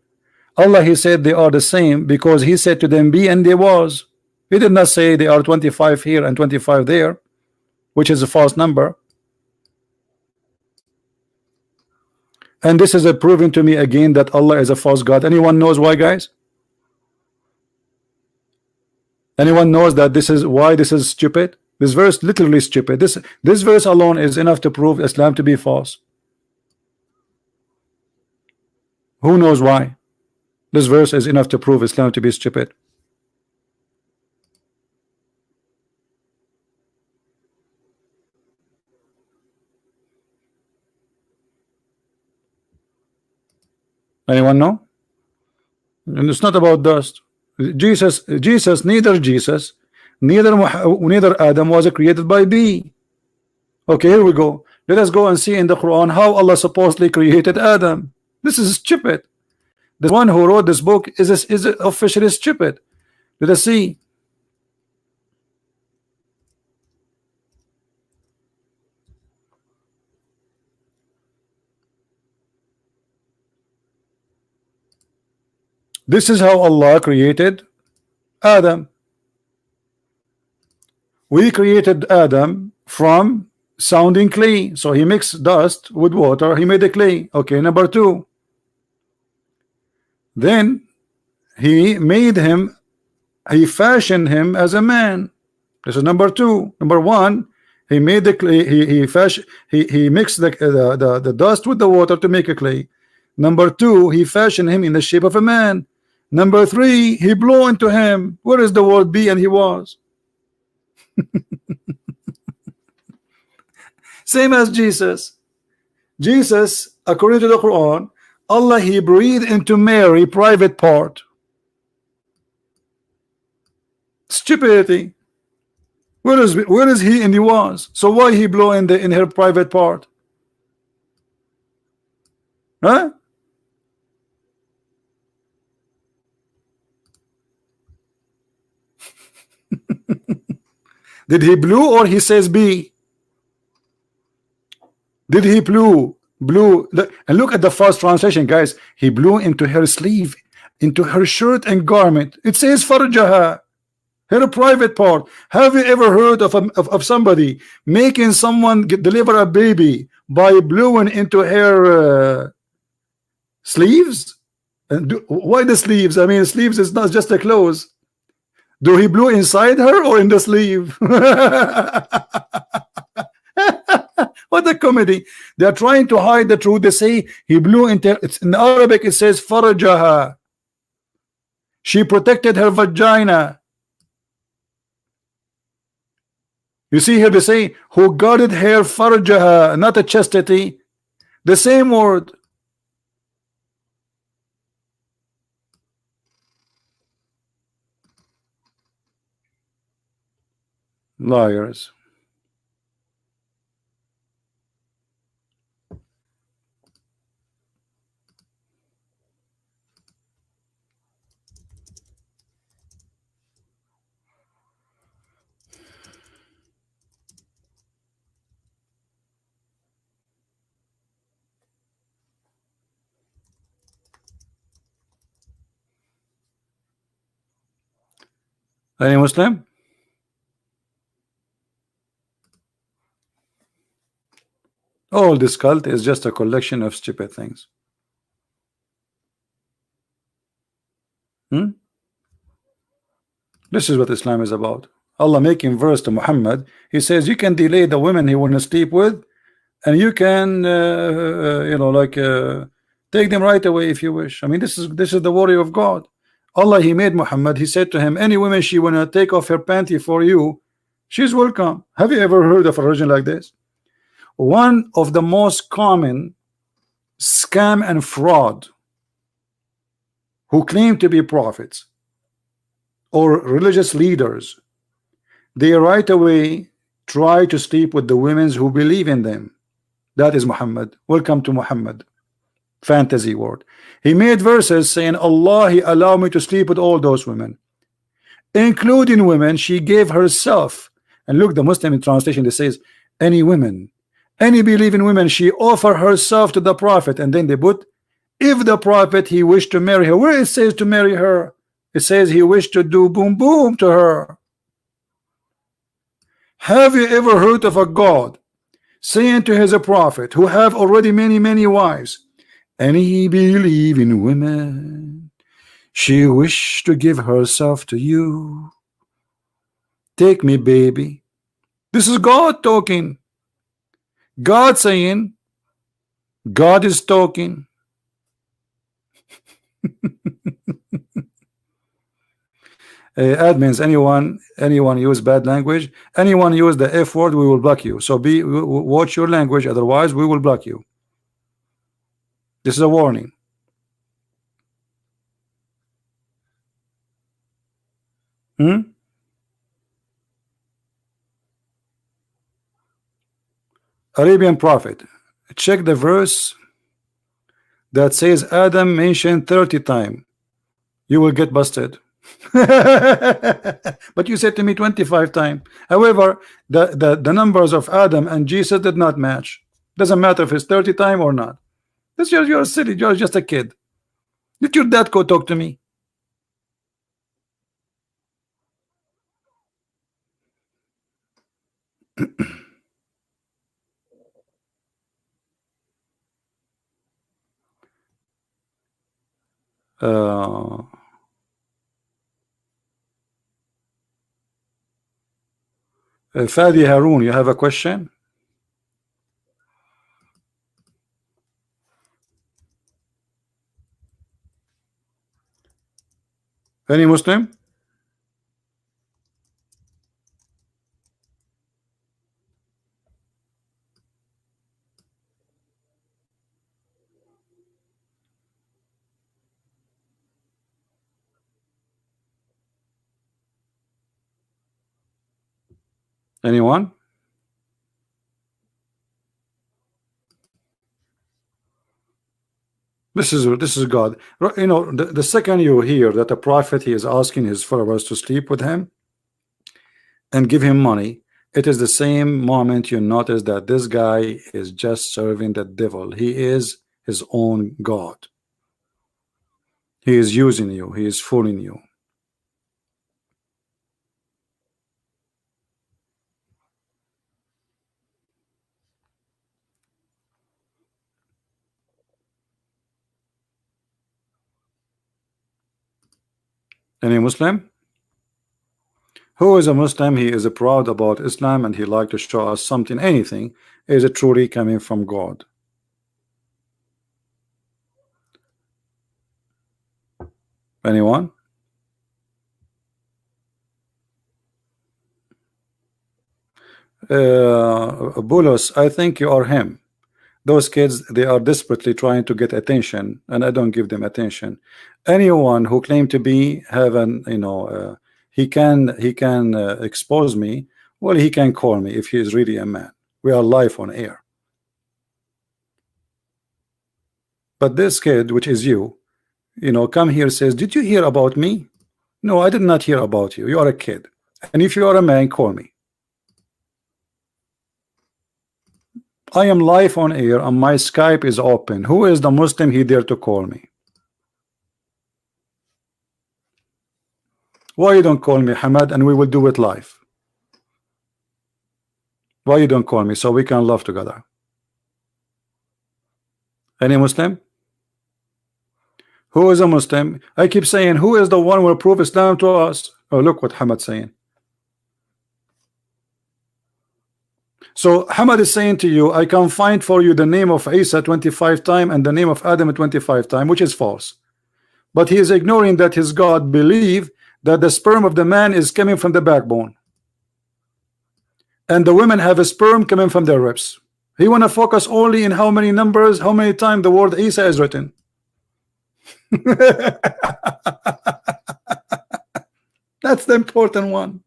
Allah he said they are the same because he said to them be, and they was. He did not say they are 25 here and 25 there, which is a false number. And this is a proving to me again that Allah is a false God. Anyone knows why, guys? Anyone knows that this is why this is stupid? This verse literally stupid. This verse alone is enough to prove Islam to be false. Who knows why? This verse is enough to prove Islam to be stupid. Anyone know? And it's not about dust. Jesus, neither Adam was created by B. Okay, here we go. Let us go and see in the Quran how Allah supposedly created Adam. This is stupid. The one who wrote this book is officially stupid. Let us see. This is how Allah created Adam. We created Adam from sounding clay. So he mixed dust with water, he made a clay. Okay, number two. Then he made him, he fashioned him as a man. This is number two. Number one, he made the clay, he mixed the dust with the water to make a clay. Number two, he fashioned him in the shape of a man. Number three, he blew into him. Where is the word be? And he was. Same as Jesus. Jesus, according to the Quran, Allah, he breathed into Mary private part. Stupidity. Where is he and he was? So why he blew in her private part? Huh? Did he blew or he says be? Did he blew? And look at the first translation, guys. He blew into her sleeve, into her shirt and garment. It says farjaha, her private part. Have you ever heard of somebody making someone deliver a baby by blowing into her sleeves? And why the sleeves? I mean, sleeves is not just the clothes. Do he blew inside her or in the sleeve? What a comedy. They are trying to hide the truth. They say he blew into, it's in Arabic it says farajaha. She protected her vagina. You see here they say who guarded her farajaha, not a chastity. The same word. Liars. Any Muslim? All this cult is just a collection of stupid things. This is what Islam is about. Allah making verse to Muhammad. He says you can delay the women he want to sleep with, and you can take them right away if you wish. I mean, this is the word of God. Allah, he made Muhammad. He said to him, any woman she want to take off her panty for you, she's welcome. Have you ever heard of a religion like this? One of the most common scam and fraud who claim to be prophets or religious leaders, they right away try to sleep with the women who believe in them. That is Muhammad. Welcome to Muhammad. Fantasy word. He made verses saying Allah, he allowed me to sleep with all those women, including women she gave herself. And look, the Muslim translation, it says any women, any believing women, she offer herself to the prophet. And then they put if the prophet he wished to marry her. Where it says to marry her? It says he wished to do boom boom to her. Have you ever heard of a God saying to his prophet who have already many wives, any believing women, she wished to give herself to you, take me baby? This is God talking. God saying, God is talking. Admins, anyone use bad language, anyone use the F word, we will block you. So watch your language, otherwise we will block you. This is a warning. Arabian prophet, check the verse that says Adam mentioned 30 times. You will get busted. But you said to me 25 times. However, the numbers of Adam and Jesus did not match. Doesn't matter if it's 30 times or not. That's just, you're silly. You're just a kid. Let your dad go talk to me. Fadi Haroon, you have a question? Any Muslim? Anyone? This is God. You know, the second you hear that a prophet, he is asking his followers to sleep with him and give him money, it is the same moment you notice that this guy is just serving the devil. He is his own God. He is using you. He is fooling you. Any Muslim? Who is a Muslim? He is proud about Islam and he like to show us something, anything is it truly coming from God. Anyone? Bulos, I think you are him. Those kids, they are desperately trying to get attention and I don't give them attention. Anyone who claim to be heaven, you know, he can expose me. Well, he can call me if he is really a man. We are live on air. But this kid, which is you know, come here, says, did you hear about me? No, I did not hear about you. You are a kid. And if you are a man, call me. I am live on air and my Skype is open. Who is the Muslim he dare to call me? Why you don't call me, Hamad, and we will do it live? Why you don't call me so we can laugh together? Any Muslim? Who is a Muslim? I keep saying, who is the one who will prove Islam to us? Oh, look what Hamad saying. So Hamad is saying to you, I can find for you the name of Isa 25 times and the name of Adam 25 times, which is false. But he is ignoring that his God believe that the sperm of the man is coming from the backbone. And the women have a sperm coming from their ribs. He want to focus only in how many numbers, how many times the word Isa is written. That's the important one.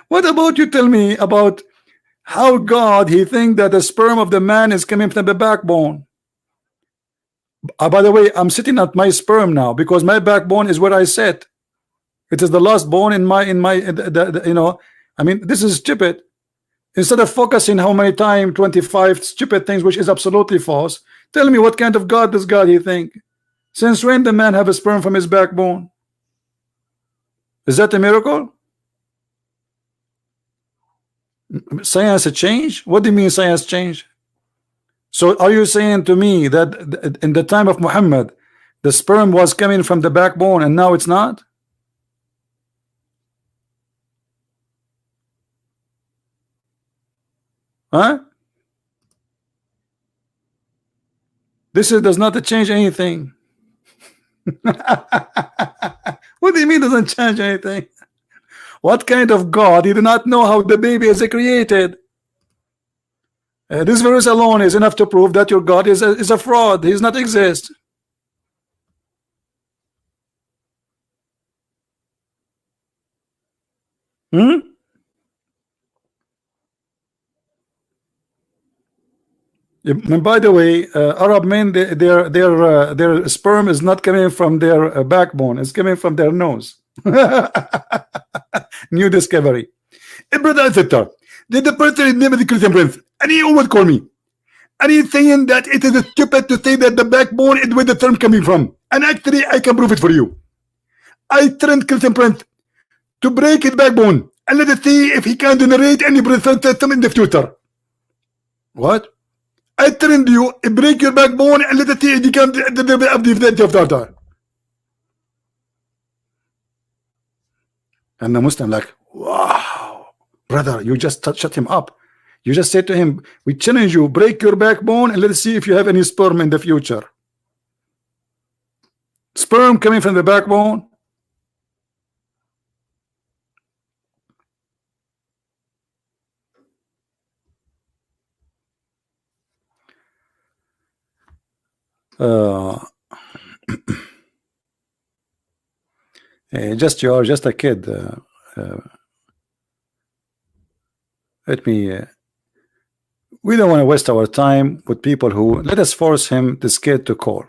What about you tell me about how God he think that the sperm of the man is coming from the backbone? By the way, I'm sitting at my sperm now because my backbone is where I sit. It is the last bone in my you know, I mean, this is stupid. Instead of focusing how many times 25 stupid things, which is absolutely false, tell me what kind of God does God he think? Since when the man have a sperm from his backbone? Is that a miracle? Science change? What do you mean science change? So are you saying to me that in the time of Muhammad the sperm was coming from the backbone and now it's not? Huh? This does not change anything. What do you mean doesn't change anything? What kind of God? You do not know how the baby is created. This verse alone is enough to prove that your God is a fraud. He does not exist. And by the way, Arab men, their sperm is not coming from their backbone; it's coming from their nose. New discovery. Brother and sister, did the person name of the Christian Prince? And he always call me. And he's saying that it is stupid to say that the backbone is where the term coming from. And actually, I can prove it for you. I trained Christian Prince to break his backbone and let us see if he can generate any Prince system in the future. What? I trained you, break your backbone and let it become the and the Muslim like, wow, brother, you just shut him up. You just said to him, we challenge you, break your backbone and let's see if you have any sperm in the future. Sperm coming from the backbone. Just you are just a kid. Let me. We don't want to waste our time with people who let us force him, this kid, to call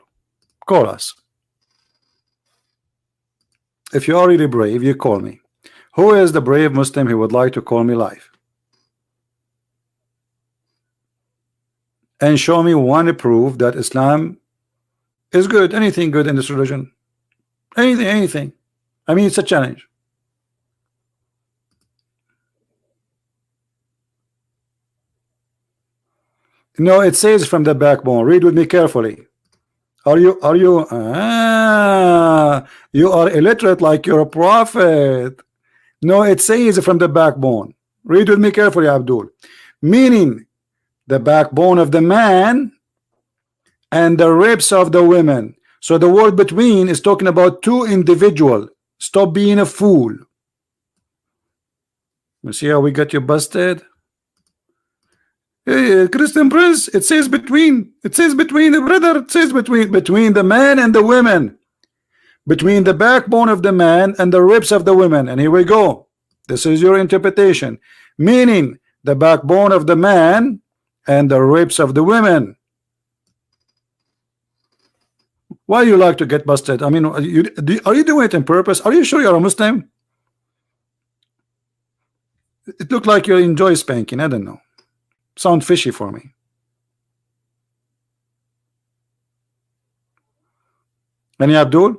us. If you are really brave, you call me. Who is the brave Muslim who would like to call me live and show me one proof that Islam is good? Anything good in this religion? Anything. I mean, it's a challenge. No, it says from the backbone. Read with me carefully. You are illiterate like you're a prophet. No, it says from the backbone. Read with me carefully, Abdul. Meaning the backbone of the man and the ribs of the women. So the word between is talking about two individuals. Stop being a fool. You see how we got you busted? Hey, Christian Prince, it says between. It says between the brother. It says between the man and the women. Between the backbone of the man and the ribs of the women. And here we go. This is your interpretation. Meaning the backbone of the man and the ribs of the women. Why you like to get busted? I mean, are you doing it on purpose? Are you sure you're a Muslim? It looked like you enjoy spanking. I don't know. Sound fishy for me. Any Abdul?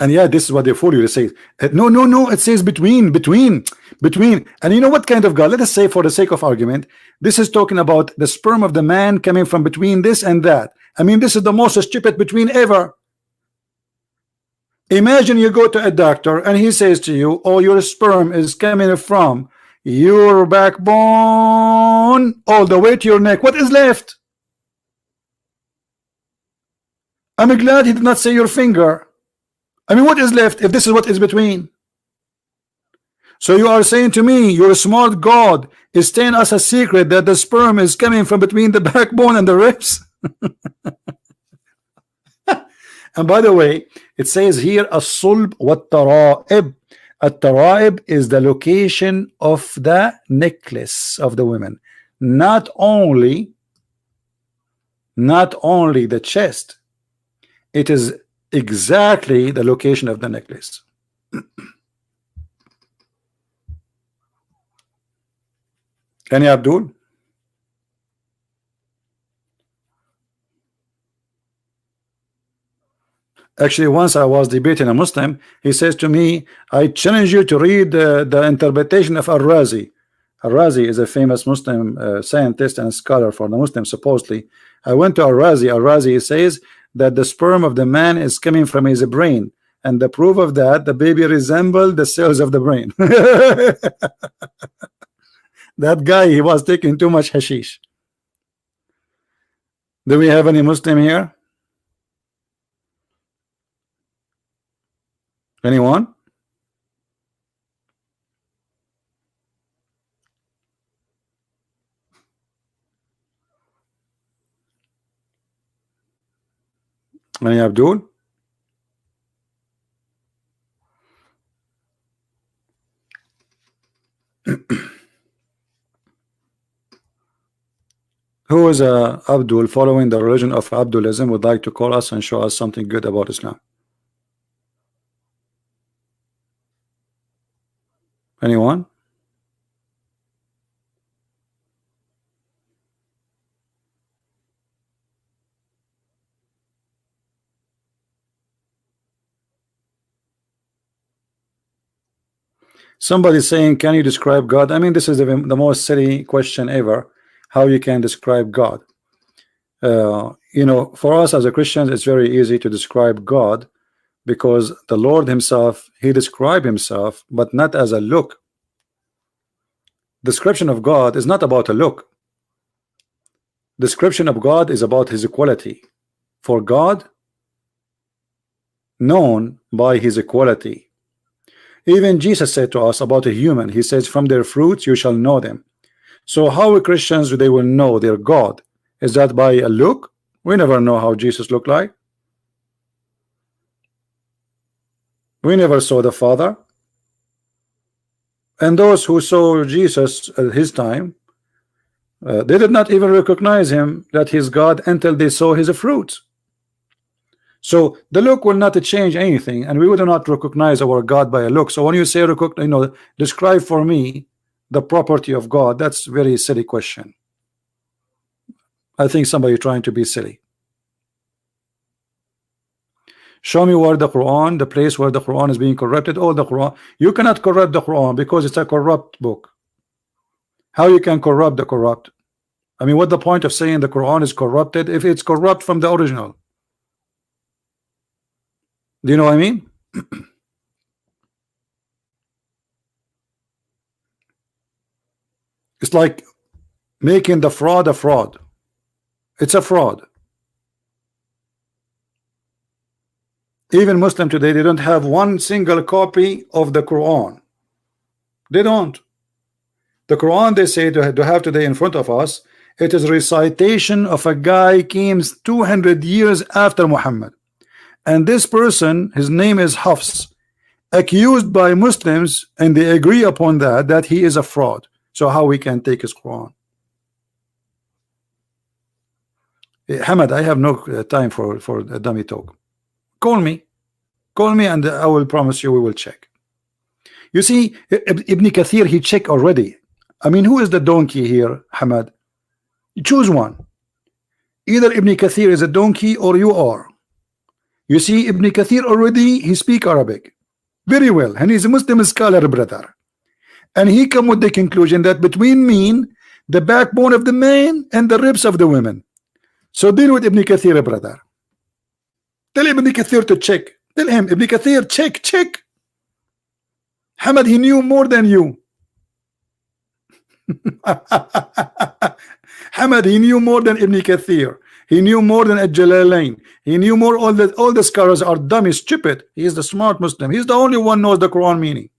And yeah, this is what they fool you to say. No, it says between. And you know what kind of God? Let us say, for the sake of argument, this is talking about the sperm of the man coming from between this and that. I mean, this is the most stupid between ever. Imagine you go to a doctor and he says to you, oh, your sperm is coming from your backbone all the way to your neck. What is left? I'm glad he did not say your finger. I mean, what is left if this is what is between? So you are saying to me, your smart God is telling us a secret that the sperm is coming from between the backbone and the ribs? And by the way, it says here as-sulb wat-tara'ib. At-tara'ib is the location of the necklace of the women, not only the chest. It is exactly the location of the necklace. Any Abdul? Actually, once I was debating a Muslim, he says to me, I challenge you to read the interpretation of Al-Razi. Al-Razi is a famous Muslim scientist and scholar for the Muslims, supposedly. I went to Al-Razi. Al-Razi says that the sperm of the man is coming from his brain, and the proof of that, the baby resembled the cells of the brain. That guy, he was taking too much hashish. Do we have any Muslim here? Anyone? Any Abdul? Who is Abdul following the religion of Abdulism would like to call us and show us something good about Islam? Anyone? Somebody saying, can you describe God? I mean, this is the most silly question ever. how you can describe God. You know, for us as a Christians, it's very easy to describe God, because the Lord himself, he described himself, but not as a look. Description of God is not about a look. Description of God is about his equality. For God, known by his equality. Even Jesus said to us about a human, he says, from their fruits you shall know them. So how Christians they will know their God? Is that by a look? We never know how Jesus looked like. We never saw the Father. And those who saw Jesus at his time, they did not even recognize him that he's God until they saw his fruits. So the look will not change anything, and we would not recognize our God by a look. So when you say, you know, describe for me the property of God, that's a very silly question. I think somebody trying to be silly. Show me where the Quran, the place where the Quran is being corrupted. Oh, the Quran, you cannot corrupt the Quran because it's a corrupt book. How you can corrupt the corrupt? I mean, what the point of saying the Quran is corrupted if it's corrupt from the original? Do you know what I mean? It's like making the fraud a fraud. It's a fraud. Even Muslim today, they don't have one single copy of the Quran. They don't. The Quran, they say to have today in front of us, it is a recitation of a guy came 200 years after Muhammad. And this person, his name is Hafs, accused by Muslims, and they agree upon that he is a fraud. So how we can take his Quran? Hamad, I have no time for a dummy talk. Call me and I will promise you we will check. You see, Ibn Kathir, he checked already. I mean, who is the donkey here, Hamad? You choose one. Either Ibn Kathir is a donkey or you are. You see, Ibn Kathir already, he speak Arabic very well, and he's a Muslim scholar, brother. And he come with the conclusion that between mean the backbone of the man and the ribs of the women. So deal with Ibn Kathir, brother. Tell Ibn Kathir to check. Tell him, Ibn Kathir, check. Hamad, he knew more than you. Hamad, he knew more than Ibn Kathir. He knew more than Al-Jalalain. He knew more. All the scholars are dumb, stupid. He is the smart Muslim. He's the only one knows the Quran meaning.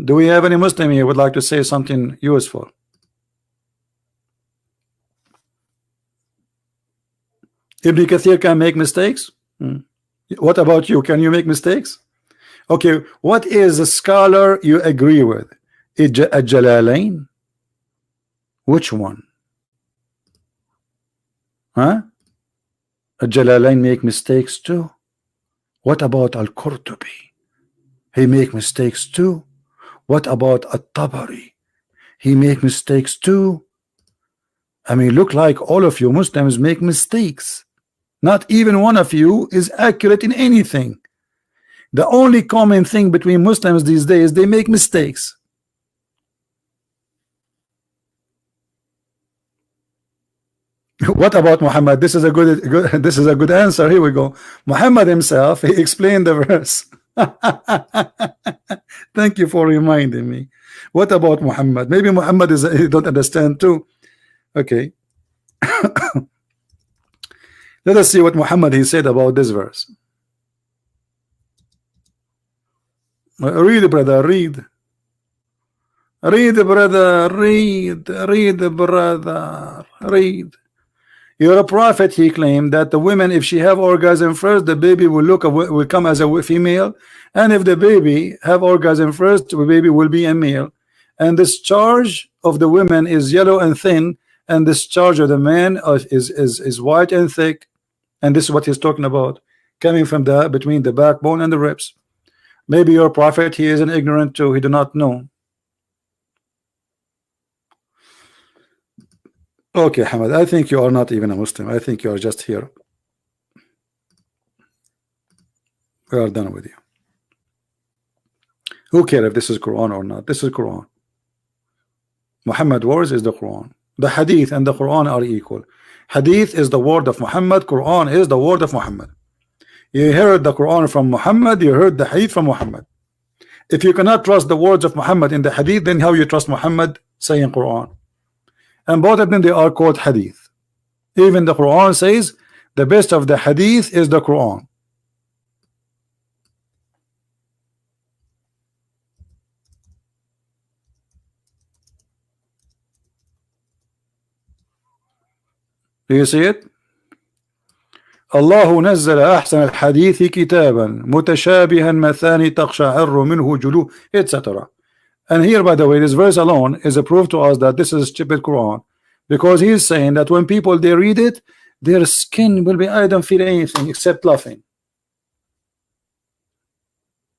Do we have any Muslim here would like to say something useful? Ibn Kathir can make mistakes. What about you? Can you make mistakes? Okay, what is a scholar you agree with? Al-Jalalain? Which one? Huh? Al-Jalalain make mistakes too. What about Al-Qurtubi? He make mistakes too. What about At-Tabari? He make mistakes too. I mean, look like all of you Muslims make mistakes. Not even one of you is accurate in anything. The only common thing between Muslims these days, they make mistakes. What about Muhammad? This is a good answer. Here we go. Muhammad himself, he explained the verse. Thank you for reminding me. What about Muhammad? Maybe Muhammad is he don't understand too. Okay. Let us see what Muhammad he said about this verse. Read, brother, read. Read, brother, read, brother, read. You're a prophet, he claimed, that the women, if she have orgasm first, the baby will come as a female, and if the baby have orgasm first, the baby will be a male. And this charge of the women is yellow and thin, and this charge of the man is white and thick. And this is what he's talking about, coming from between the backbone and the ribs. Maybe your prophet, he is an ignorant too, he do not know. Okay, Hamad, I think you are not even a Muslim. I think you are just here. We are done with you. Who cares if this is Quran or not? This is Quran. Muhammad words is the Quran. The Hadith and the Quran are equal. Hadith is the word of Muhammad. Quran is the word of Muhammad. You heard the Quran from Muhammad, you heard the Hadith from Muhammad. If you cannot trust the words of Muhammad in the Hadith, then how you trust Muhammad saying Quran? And both of them, they are called Hadith. Even the Quran says the best of the Hadith is the Quran. Do you see it? الله نزل أحسن الحديث كتابا متشابها مثاني تقشعر منه جلوه etc. And here, by the way, this verse alone is a proof to us that this is a stupid Quran, because he is saying that when people they read it, their skin will be, I don't feel anything except laughing.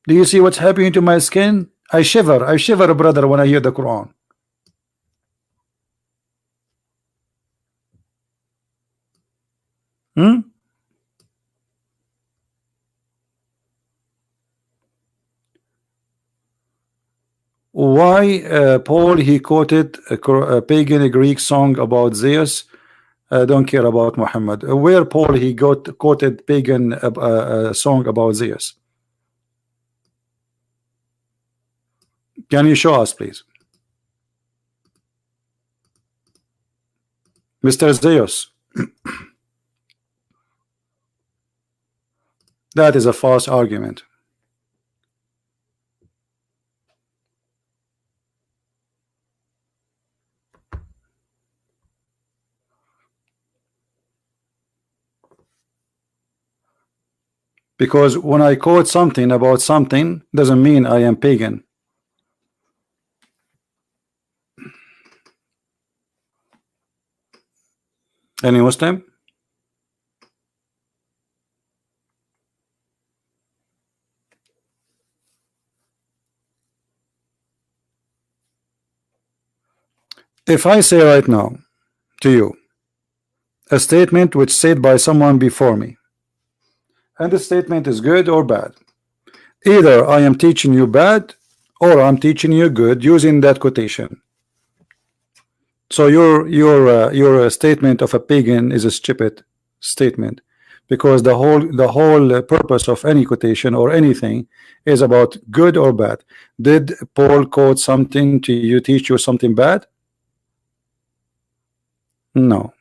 Do you see what's happening to my skin? I shiver, brother, when I hear the Quran. Why Paul he quoted a pagan Greek song about Zeus? Don't care about Muhammad. Where Paul he quoted pagan song about Zeus? Can you show us, please, Mr. Zeus? That is a false argument. Because when I quote something about something, doesn't mean I am pagan. Any Muslim? If I say right now to you a statement which said by someone before me, and the statement is good or bad, either I am teaching you bad or I'm teaching you good using that quotation. So your statement of a pagan is a stupid statement, because the whole purpose of any quotation or anything is about good or bad. Did Paul quote something to you, teach you something bad? No.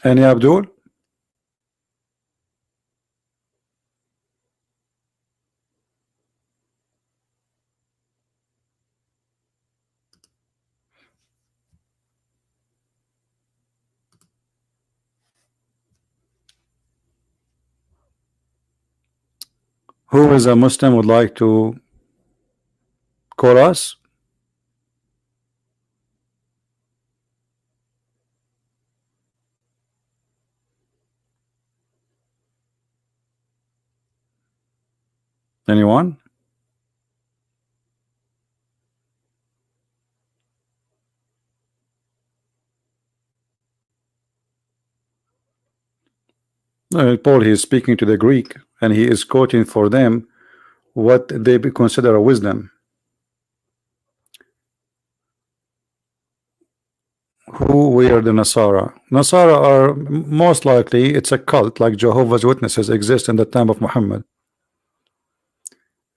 Any Abdul? Who is a Muslim would like to call us? Anyone? Paul, he is speaking to the Greek, and he is quoting for them what they consider a wisdom. Who were the Nasara? Nasara are most likely, it's a cult like Jehovah's Witnesses exist in the time of Muhammad,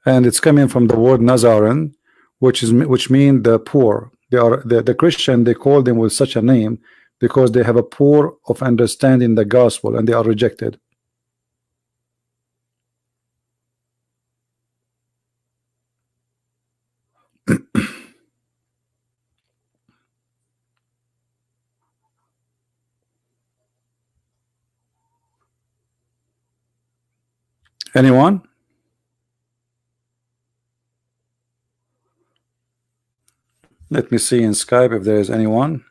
and it's coming from the word Nazaran, which mean the poor. They are the Christian, they call them with such a name because they have a poor of understanding the gospel, and they are rejected. Anyone? Let me see in Skype if there is anyone.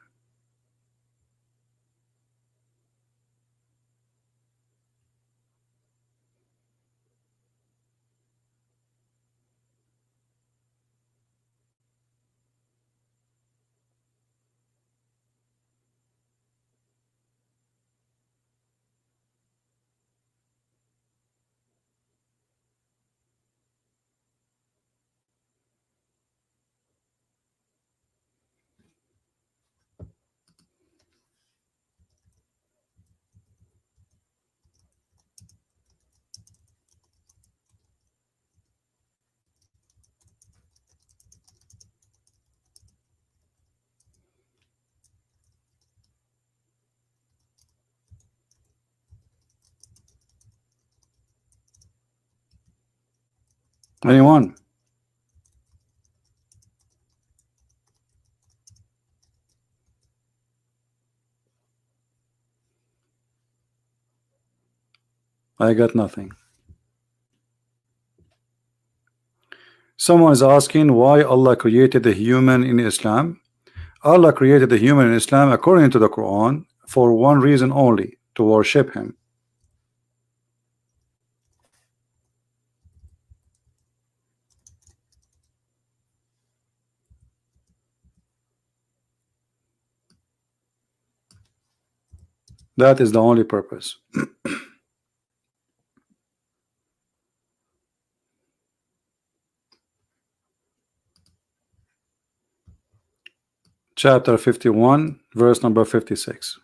Anyone? I got nothing. Someone is asking why Allah created the human in Islam. Allah created the human in Islam according to the Quran for one reason only, to worship him. That is the only purpose. Chapter 51, verse number 56.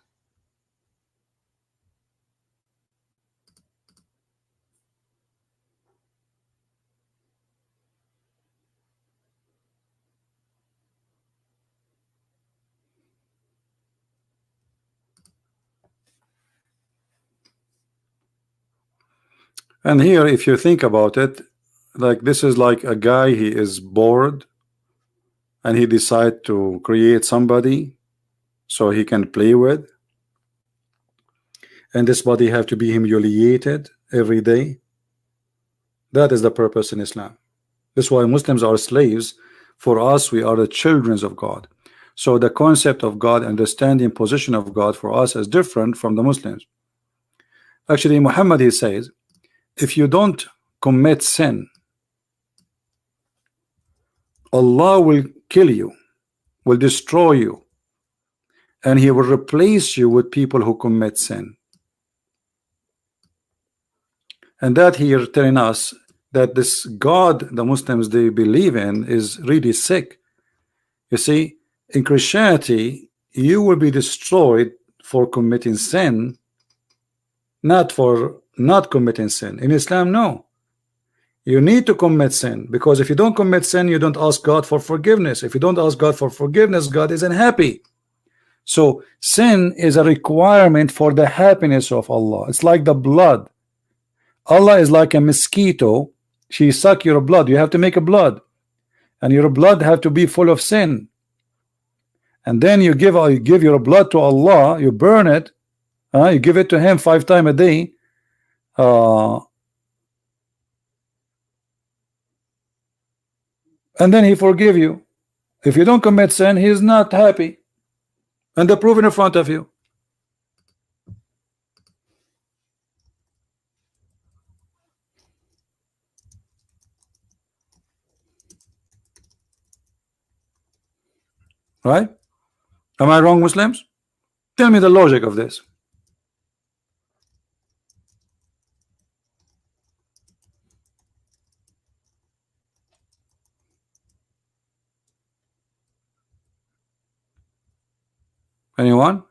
And here, if you think about it, like this is like a guy, he is bored and he decide to create somebody so he can play with, and this body have to be humiliated every day. That is the purpose in Islam. That's why Muslims are slaves. For us, we are the children of God. So the concept of God, understanding position of God for us is different from the Muslims. Actually, Muhammad, he says, if you don't commit sin, Allah will kill you, will destroy you, and he will replace you with people who commit sin. And that here telling us that this God the Muslims they believe in is really sick. You see, in Christianity you will be destroyed for committing sin, not for not committing sin. In Islam, no, you need to commit sin, because if you don't commit sin, you don't ask God for forgiveness. If you don't ask God for forgiveness, God isn't happy. So sin is a requirement for the happiness of Allah. It's like the blood. Allah is like a mosquito. She suck your blood. You have to make a blood, and your blood have to be full of sin. And then you give your blood to Allah. You burn it. You give it to Him 5 times a day. And then He forgive you. If you don't commit sin, He is not happy. And the proof in front of you. Right? Am I wrong, Muslims? Tell me the logic of this. Anyone?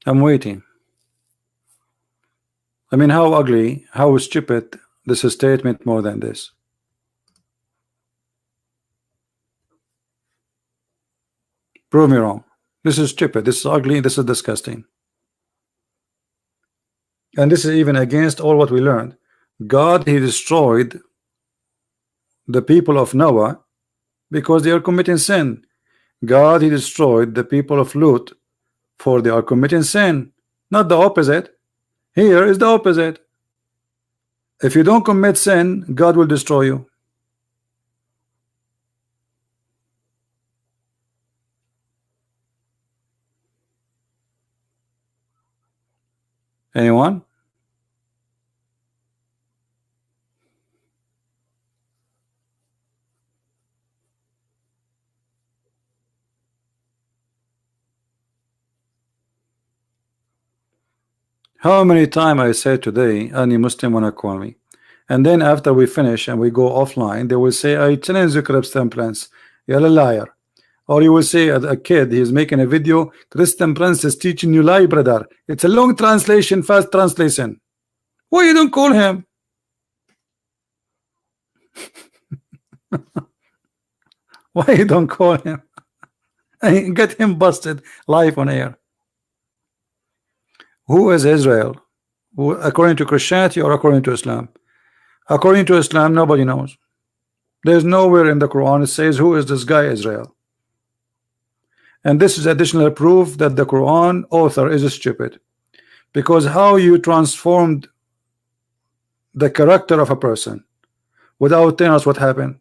I'm waiting. I mean, how ugly, how stupid this is statement more than this. Prove me wrong. This is stupid, this is ugly, this is disgusting. And this is even against all what we learned. God, He destroyed the people of Noah because they are committing sin. God, He destroyed the people of Lut for they are committing sin, not the opposite. Here is the opposite. If you don't commit sin, God will destroy you. Anyone? How many times I said today, any Muslim wanna call me, And then after we finish and we go offline, they will say, I challenge you, Christian Prince, you're a liar. Or you will say, a kid, he's making a video, Christian Prince is teaching you lie, brother. It's a long translation, fast translation. Why you don't call him? Why you don't call him? Get him busted live on air. Who is Israel? According to Christianity or according to Islam? According to Islam, nobody knows. There's nowhere in the Quran it says who is this guy Israel. And this is additional proof that the Quran author is stupid, because how you transformed the character of a person without telling us what happened.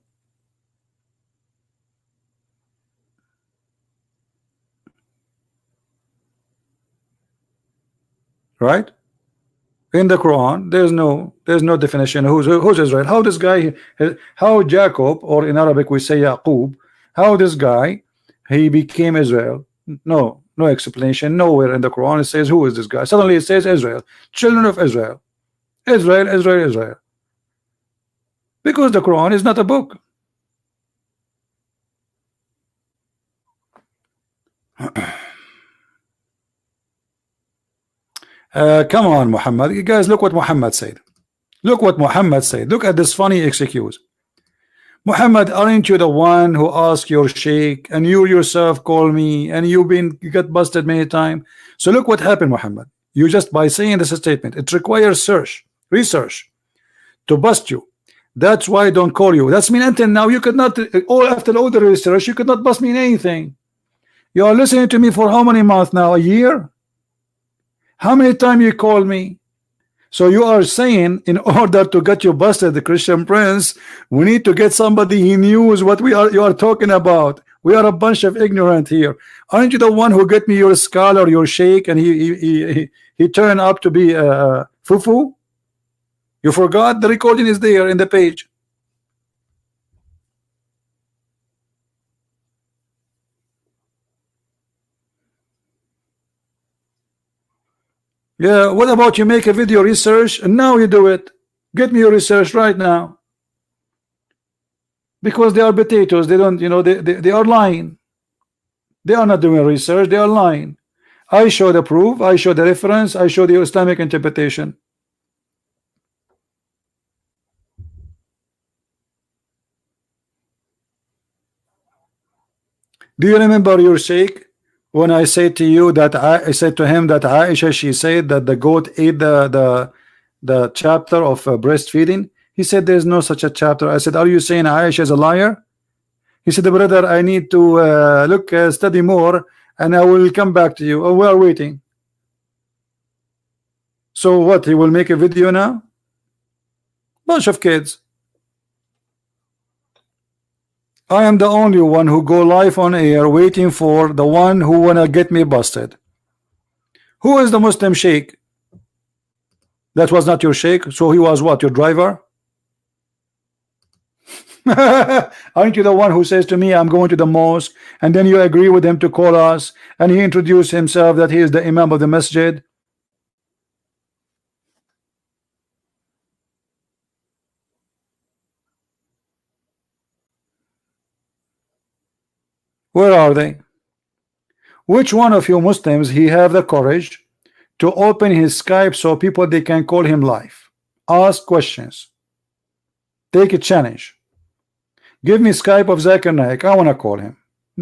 Right? In the Quran, there's no definition who's Israel. How this guy, how Jacob, or in Arabic we say Yaqub, how this guy he became Israel? No explanation. Nowhere in the Quran it says who is this guy. Suddenly it says Israel, children of Israel, Israel. Because the Quran is not a book. Come on, Muhammad. You guys, look what Muhammad said. Look what Muhammad said. Look at this funny excuse. Muhammad, aren't you the one who asked your sheikh, and you yourself call me, and you got busted many times? So look what happened, Muhammad. You just by saying this statement, it requires research to bust you. That's why I don't call you. That's mean until now you could not, after all the research, you could not bust me in anything. You are listening to me for how many months now? A year? How many times you call me? So you are saying in order to get you busted, the Christian Prince, we need to get somebody who knows what you are talking about. We are a bunch of ignorant here. Aren't you the one who get me your scholar, your sheikh, and he turned up to be fufu? You forgot? The recording is there in the page. Yeah, what about you make a video research and now you do it? Get me your research right now. Because they are potatoes, they don't, they are lying. They are not doing research, they are lying. I show the proof, I show the reference, I show the Islamic interpretation. Do you remember your sheikh? When I said to you that I said to him that Aisha, she said that the goat ate the chapter of breastfeeding. He said there's no such a chapter. I said, are you saying Aisha is a liar? He said, brother, I need to study more and I will come back to you. Oh, we are waiting. So what, he will make a video now? Bunch of kids. I am the only one who go live on air waiting for the one who wanna get me busted. Who is the Muslim sheikh? That was not your sheikh, so he was what, your driver? Aren't you the one who says to me, I'm going to the mosque, and then you agree with him to call us, and he introduced himself that he is the imam of the masjid? Where are they? Which one of you Muslims he have the courage to open his Skype so people they can call him live, ask questions, take a challenge? Give me Skype of Zakir Naik. I want to call him.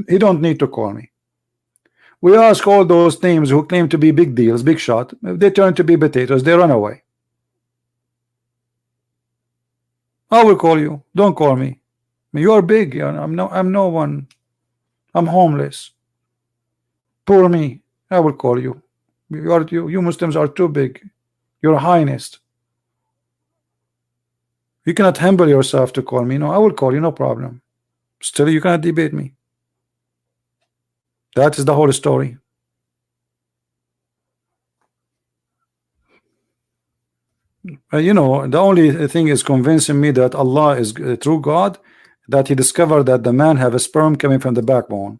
He don't need to call me. We ask all those names who claim to be big deals, big shot. They turn to be potatoes. They run away. I will call you. Don't call me. You are big. I'm no one. I'm homeless. Poor me. I will call you. You Muslims are too big. Your Highness. You cannot humble yourself to call me. No, I will call you, no problem. Still, you cannot debate me. That is the whole story. The only thing is convincing me that Allah is a true God, that he discovered that the man have a sperm coming from the backbone.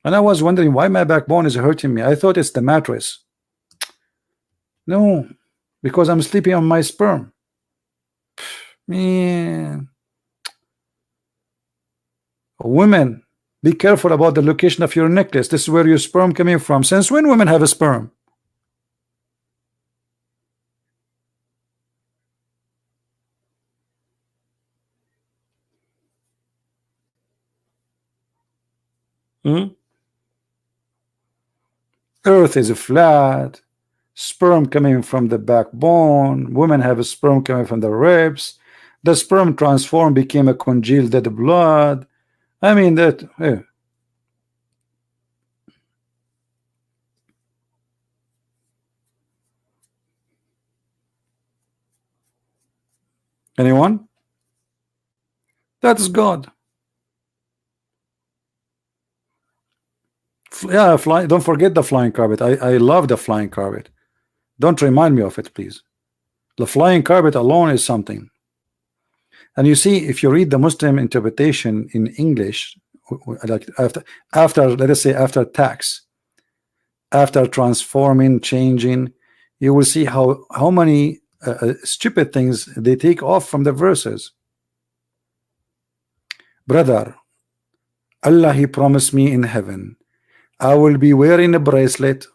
And I was wondering why my backbone is hurting me. I thought it's the mattress. No, because I'm sleeping on my sperm. Man, women, be careful about the location of your necklace. This is where your sperm coming from. Since when women have a sperm? Earth is flat. Sperm coming from the backbone. Women have a sperm coming from the ribs. The sperm transformed, became a congealed dead blood. I mean that. Anyone? That's God. Yeah, fly. Don't forget the flying carpet. I love the flying carpet. Don't remind me of it, please. The flying carpet alone is something. And you see, if you read the Muslim interpretation in English, like after let us say after tax, after transforming, changing, you will see how many stupid things they take off from the verses. Brother, Allah, He promised me in heaven I will be wearing a bracelet,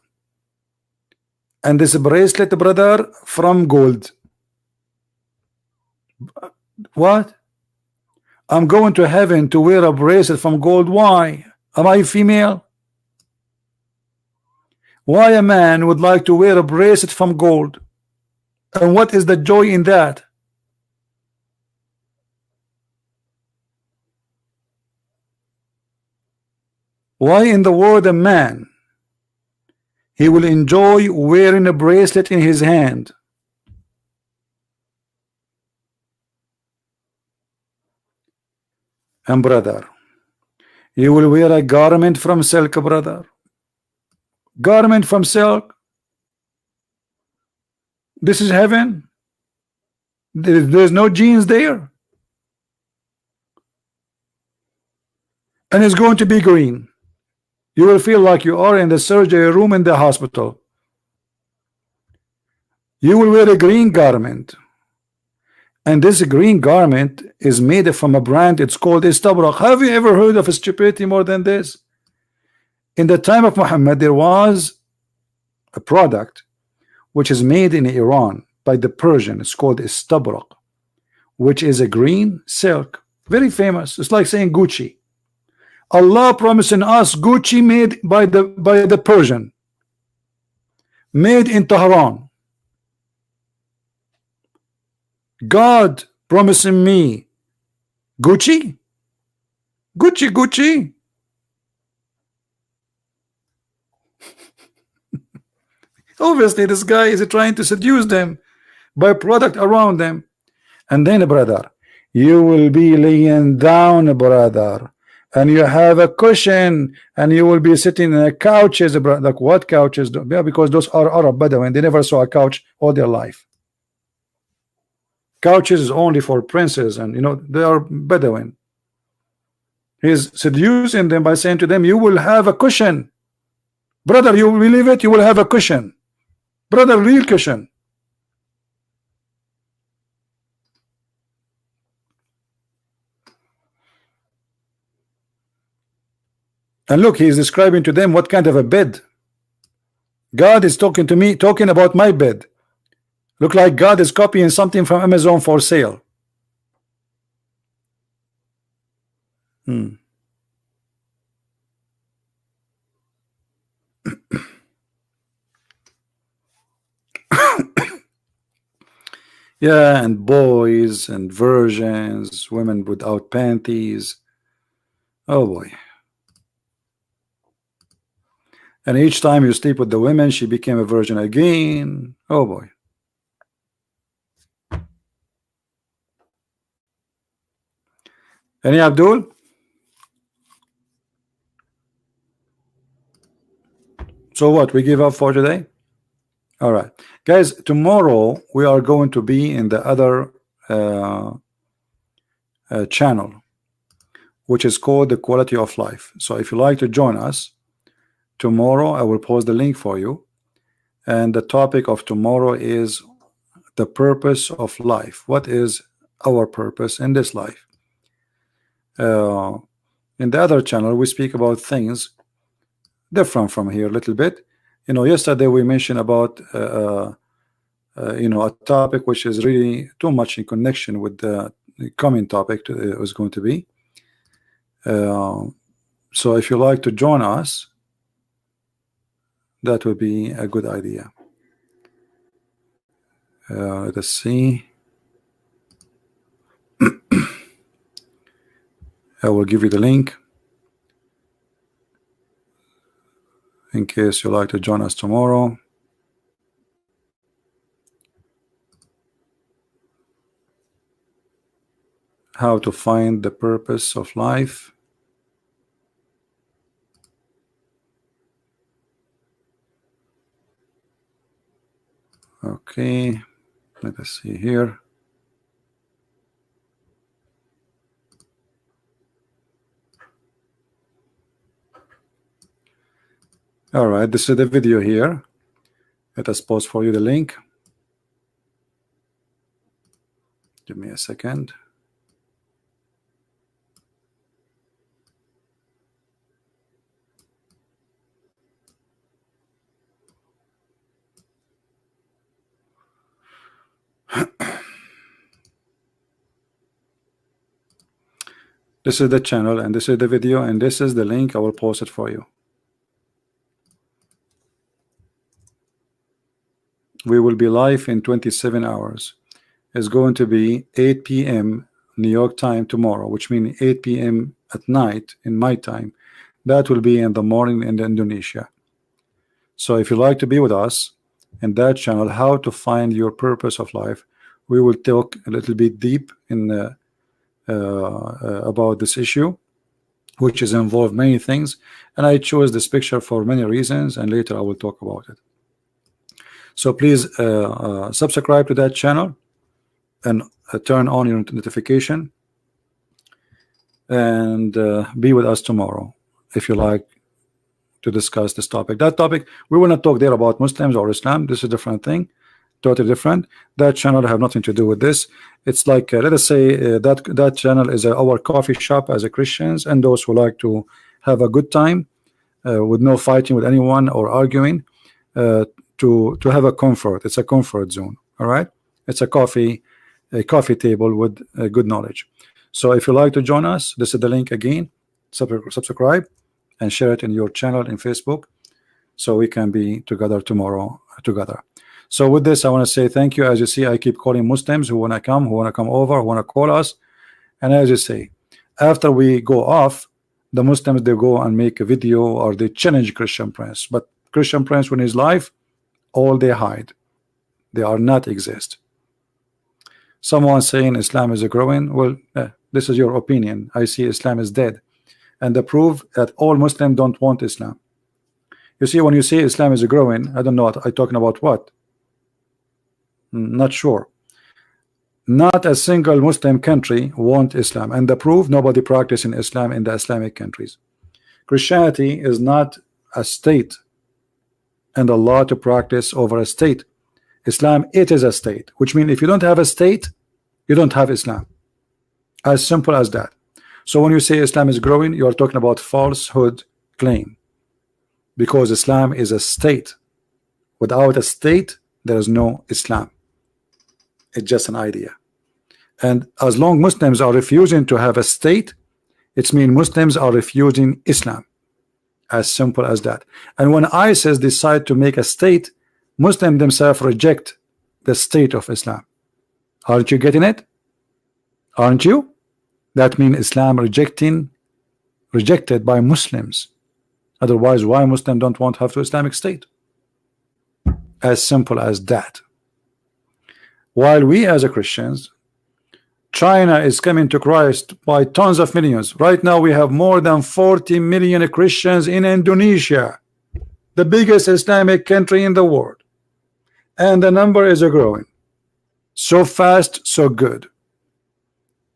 and this bracelet, brother, from gold. What? I'm going to heaven to wear a bracelet from gold. Why? Am I female? Why a man would like to wear a bracelet from gold? And what is the joy in that? Why in the world a man he will enjoy wearing a bracelet in his hand? And brother, you will wear a garment from silk, brother. Garment from silk. This is heaven. There's no jeans there. And it's going to be green. You will feel like you are in the surgery room in the hospital. You will wear a green garment. And this green garment is made from a brand. It's called Istabrak. Have you ever heard of a stupidity more than this? In the time of Muhammad, there was a product which is made in Iran by the Persian. It's called Istabrak, which is a green silk. Very famous. It's like saying Gucci. Allah promising us Gucci made by the Persian, made in Tehran. God promising me Gucci, Gucci. Obviously this guy is trying to seduce them by product around them. And then, brother, you will be laying down, brother, and you have a cushion, and you will be sitting in a couches. Like what couches? Yeah, because those are Arab Bedouin. They never saw a couch all their life. Couches is only for princes, and you know they are Bedouin. He's seducing them by saying to them, you will have a cushion, brother. You will believe it? You will have a cushion, brother, real cushion. And look, he is describing to them what kind of a bed. God is talking to me, talking about my bed. Look like God is copying something from Amazon for sale. Yeah, and boys and virgins, women without panties. Oh boy. And each time you sleep with the women, she became a virgin again. Oh boy. Any Abdul? So what? We give up for today? All right. Guys, tomorrow we are going to be in the other channel, which is called The Quality of Life. So if you like to join us, tomorrow I will post the link for you. And the topic of tomorrow is the purpose of life. What is our purpose in this life. In the other channel we speak about things different from here a little bit. You know, yesterday we mentioned about you know, a topic which is really too much in connection with the coming topic was going to be. So if you like to join us, that would be a good idea. Let us see. I will give you the link in case you like to join us tomorrow. How to find the purpose of life. Okay, let us see here. All right, this is the video here. Let us post for you the link. Give me a second. This is the channel and this is the video and this is the link. I will post it for you. We will be live in 27 hours. It's going to be 8 p.m. New York time tomorrow, which means 8 p.m. at night in my time. That will be in the morning in Indonesia. So if you like to be with us in that channel, how to find your purpose of life, we will talk a little bit deep in about this issue, which is involved many things, and I chose this picture for many reasons, and later I will talk about it. So please subscribe to that channel and turn on your notification, and be with us tomorrow if you like to discuss this topic. That topic, we will not talk there about Muslims or Islam. This is a different thing, totally different. That channel have nothing to do with this. It's like let us say that channel is our coffee shop as a Christians, and those who like to have a good time with no fighting with anyone or arguing, to have a comfort. It's a comfort zone. All right, it's a coffee table with good knowledge. So if you like to join us, this is the link again. Subscribe and share it in your channel in Facebook, so we can be together tomorrow together. So with this, I want to say thank you. As you see, I keep calling Muslims who want to come over, who want to call us. And as you say, after we go off, the Muslims, they go and make a video or they challenge Christian Prince. But Christian Prince, when he's live, all they hide, they are not exist. Someone saying Islam is growing. Well, this is your opinion. I see Islam is dead, and the proof that all Muslims don't want Islam. You see, when you say Islam is growing, I don't know what I'm talking about. What? Not sure. Not a single Muslim country want Islam, and the proof, nobody practicing Islam in the Islamic countries. Christianity is not a state and a law to practice over a state. Islam, it is a state, which means if you don't have a state, you don't have Islam. As simple as that. So when you say Islam is growing, you are talking about falsehood claim, because Islam is a state. Without a state, there is no Islam. It's just an idea. And as long Muslims are refusing to have a state, it means Muslims are refusing Islam. As simple as that. And when ISIS decide to make a state, Muslims themselves reject the state of Islam. Aren't you getting it? Aren't you? That means Islam rejected by Muslims. Otherwise, why Muslims don't want to have to Islamic state? As simple as that. While we as a Christians, China is coming to Christ by tons of millions. Right now we have more than 40 million Christians in Indonesia, the biggest Islamic country in the world, and the number is growing so fast, so good.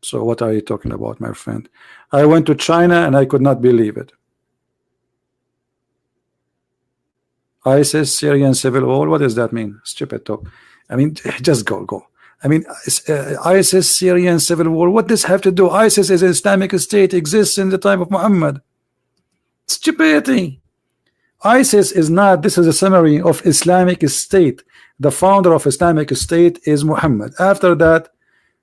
So what are you talking about, my friend? I went to China and I could not believe it. ISIS, Syrian civil war, what does that mean? Stupid talk. I mean, just go. I mean, ISIS, Syrian civil war, what does have to do? ISIS is an Islamic state, exists in the time of Muhammad. Stupidity. ISIS is not, this is a summary of Islamic State. The founder of Islamic State is Muhammad. After that,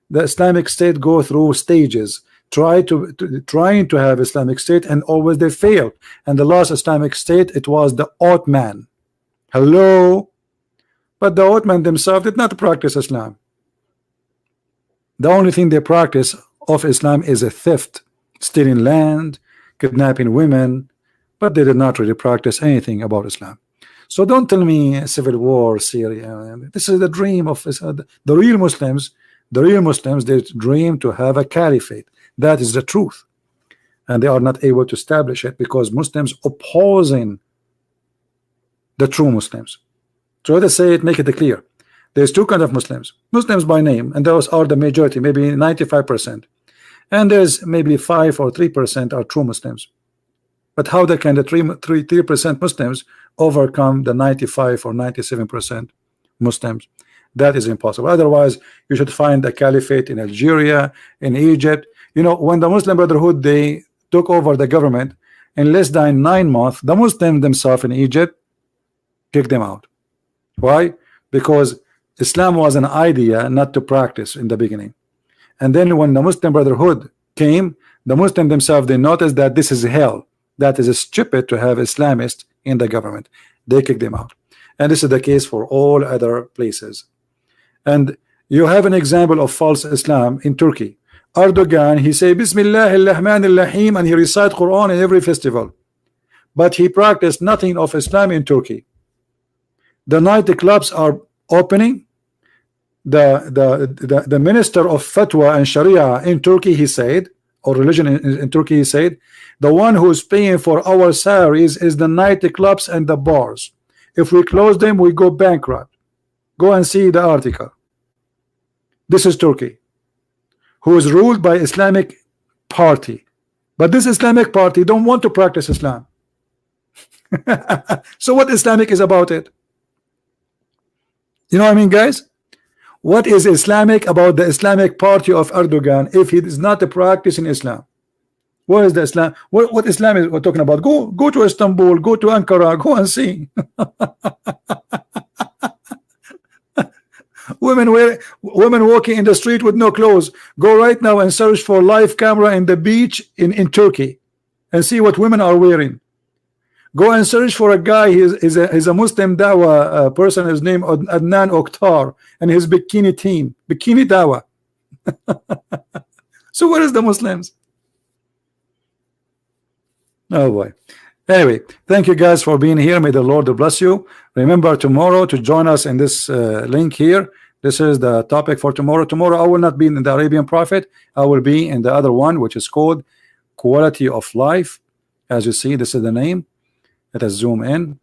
the Islamic State go through stages, trying to have Islamic State, and always they fail. And the last Islamic State, it was the Ottoman. Hello? But the Ottoman themselves did not practice Islam. The only thing they practice of Islam is a theft, stealing land, kidnapping women, but they did not really practice anything about Islam. So don't tell me civil war, Syria. This is the dream of the real Muslims. The real Muslims, they dream to have a caliphate. That is the truth. And they are not able to establish it because Muslims opposing the true Muslims. So let's say it, make it clear. There's two kinds of Muslims. Muslims by name, and those are the majority, maybe 95%. And there's maybe 5 or 3% are true Muslims. But how can the 3% Muslims overcome the 95 or 97% Muslims? That is impossible. Otherwise, you should find a caliphate in Algeria, in Egypt. You know, when the Muslim Brotherhood, they took over the government, in less than 9 months, the Muslims themselves in Egypt kicked them out. Why? Because Islam was an idea not to practice in the beginning. And then when the Muslim Brotherhood came, the Muslims themselves, they noticed that this is hell. That is stupid to have Islamists in the government. They kicked them out. And this is the case for all other places. And you have an example of false Islam in Turkey. Erdogan, he say Bismillah ar-Rahman ar-Rahim, and he recite Quran in every festival. But he practiced nothing of Islam in Turkey. The night clubs are opening. The minister of Fatwa and Sharia in Turkey, he said, or religion in Turkey, he said, the one who is paying for our salaries is the night clubs and the bars. If we close them, we go bankrupt. Go and see the article. This is Turkey, who is ruled by Islamic party, but this Islamic party don't want to practice Islam. So what Islamic is about it? You know what I mean, guys? What is Islamic about the Islamic party of Erdogan if he is not practicing Islam? What is the Islam? What Islam is we're talking about? Go to Istanbul, go to Ankara, go and see. Women walking in the street with no clothes. Go right now and search for live camera in the beach in Turkey and see what women are wearing. Go and search for a guy. He's a Muslim Dawah person. His name Adnan Oktar and his bikini team, bikini Dawah. So what is the Muslims? Oh boy. Anyway, thank you guys for being here. May the Lord bless you. Remember tomorrow to join us in this link here. This is the topic for tomorrow. Tomorrow I will not be in the Arabian Prophet. I will be in the other one, which is called Quality of Life. As you see, this is the name. Let us zoom in.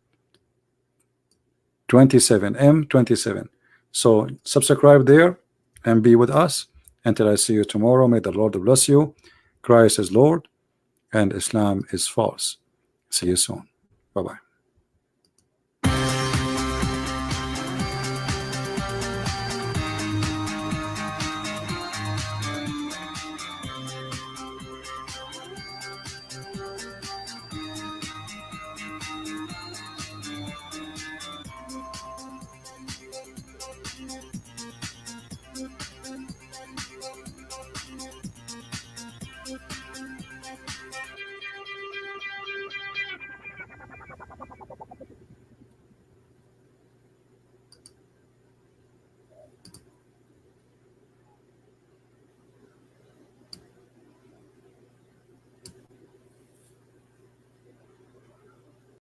27 M27. So subscribe there and be with us until I see you tomorrow. May the Lord bless you. Christ is Lord and Islam is false. See you soon. Bye-bye.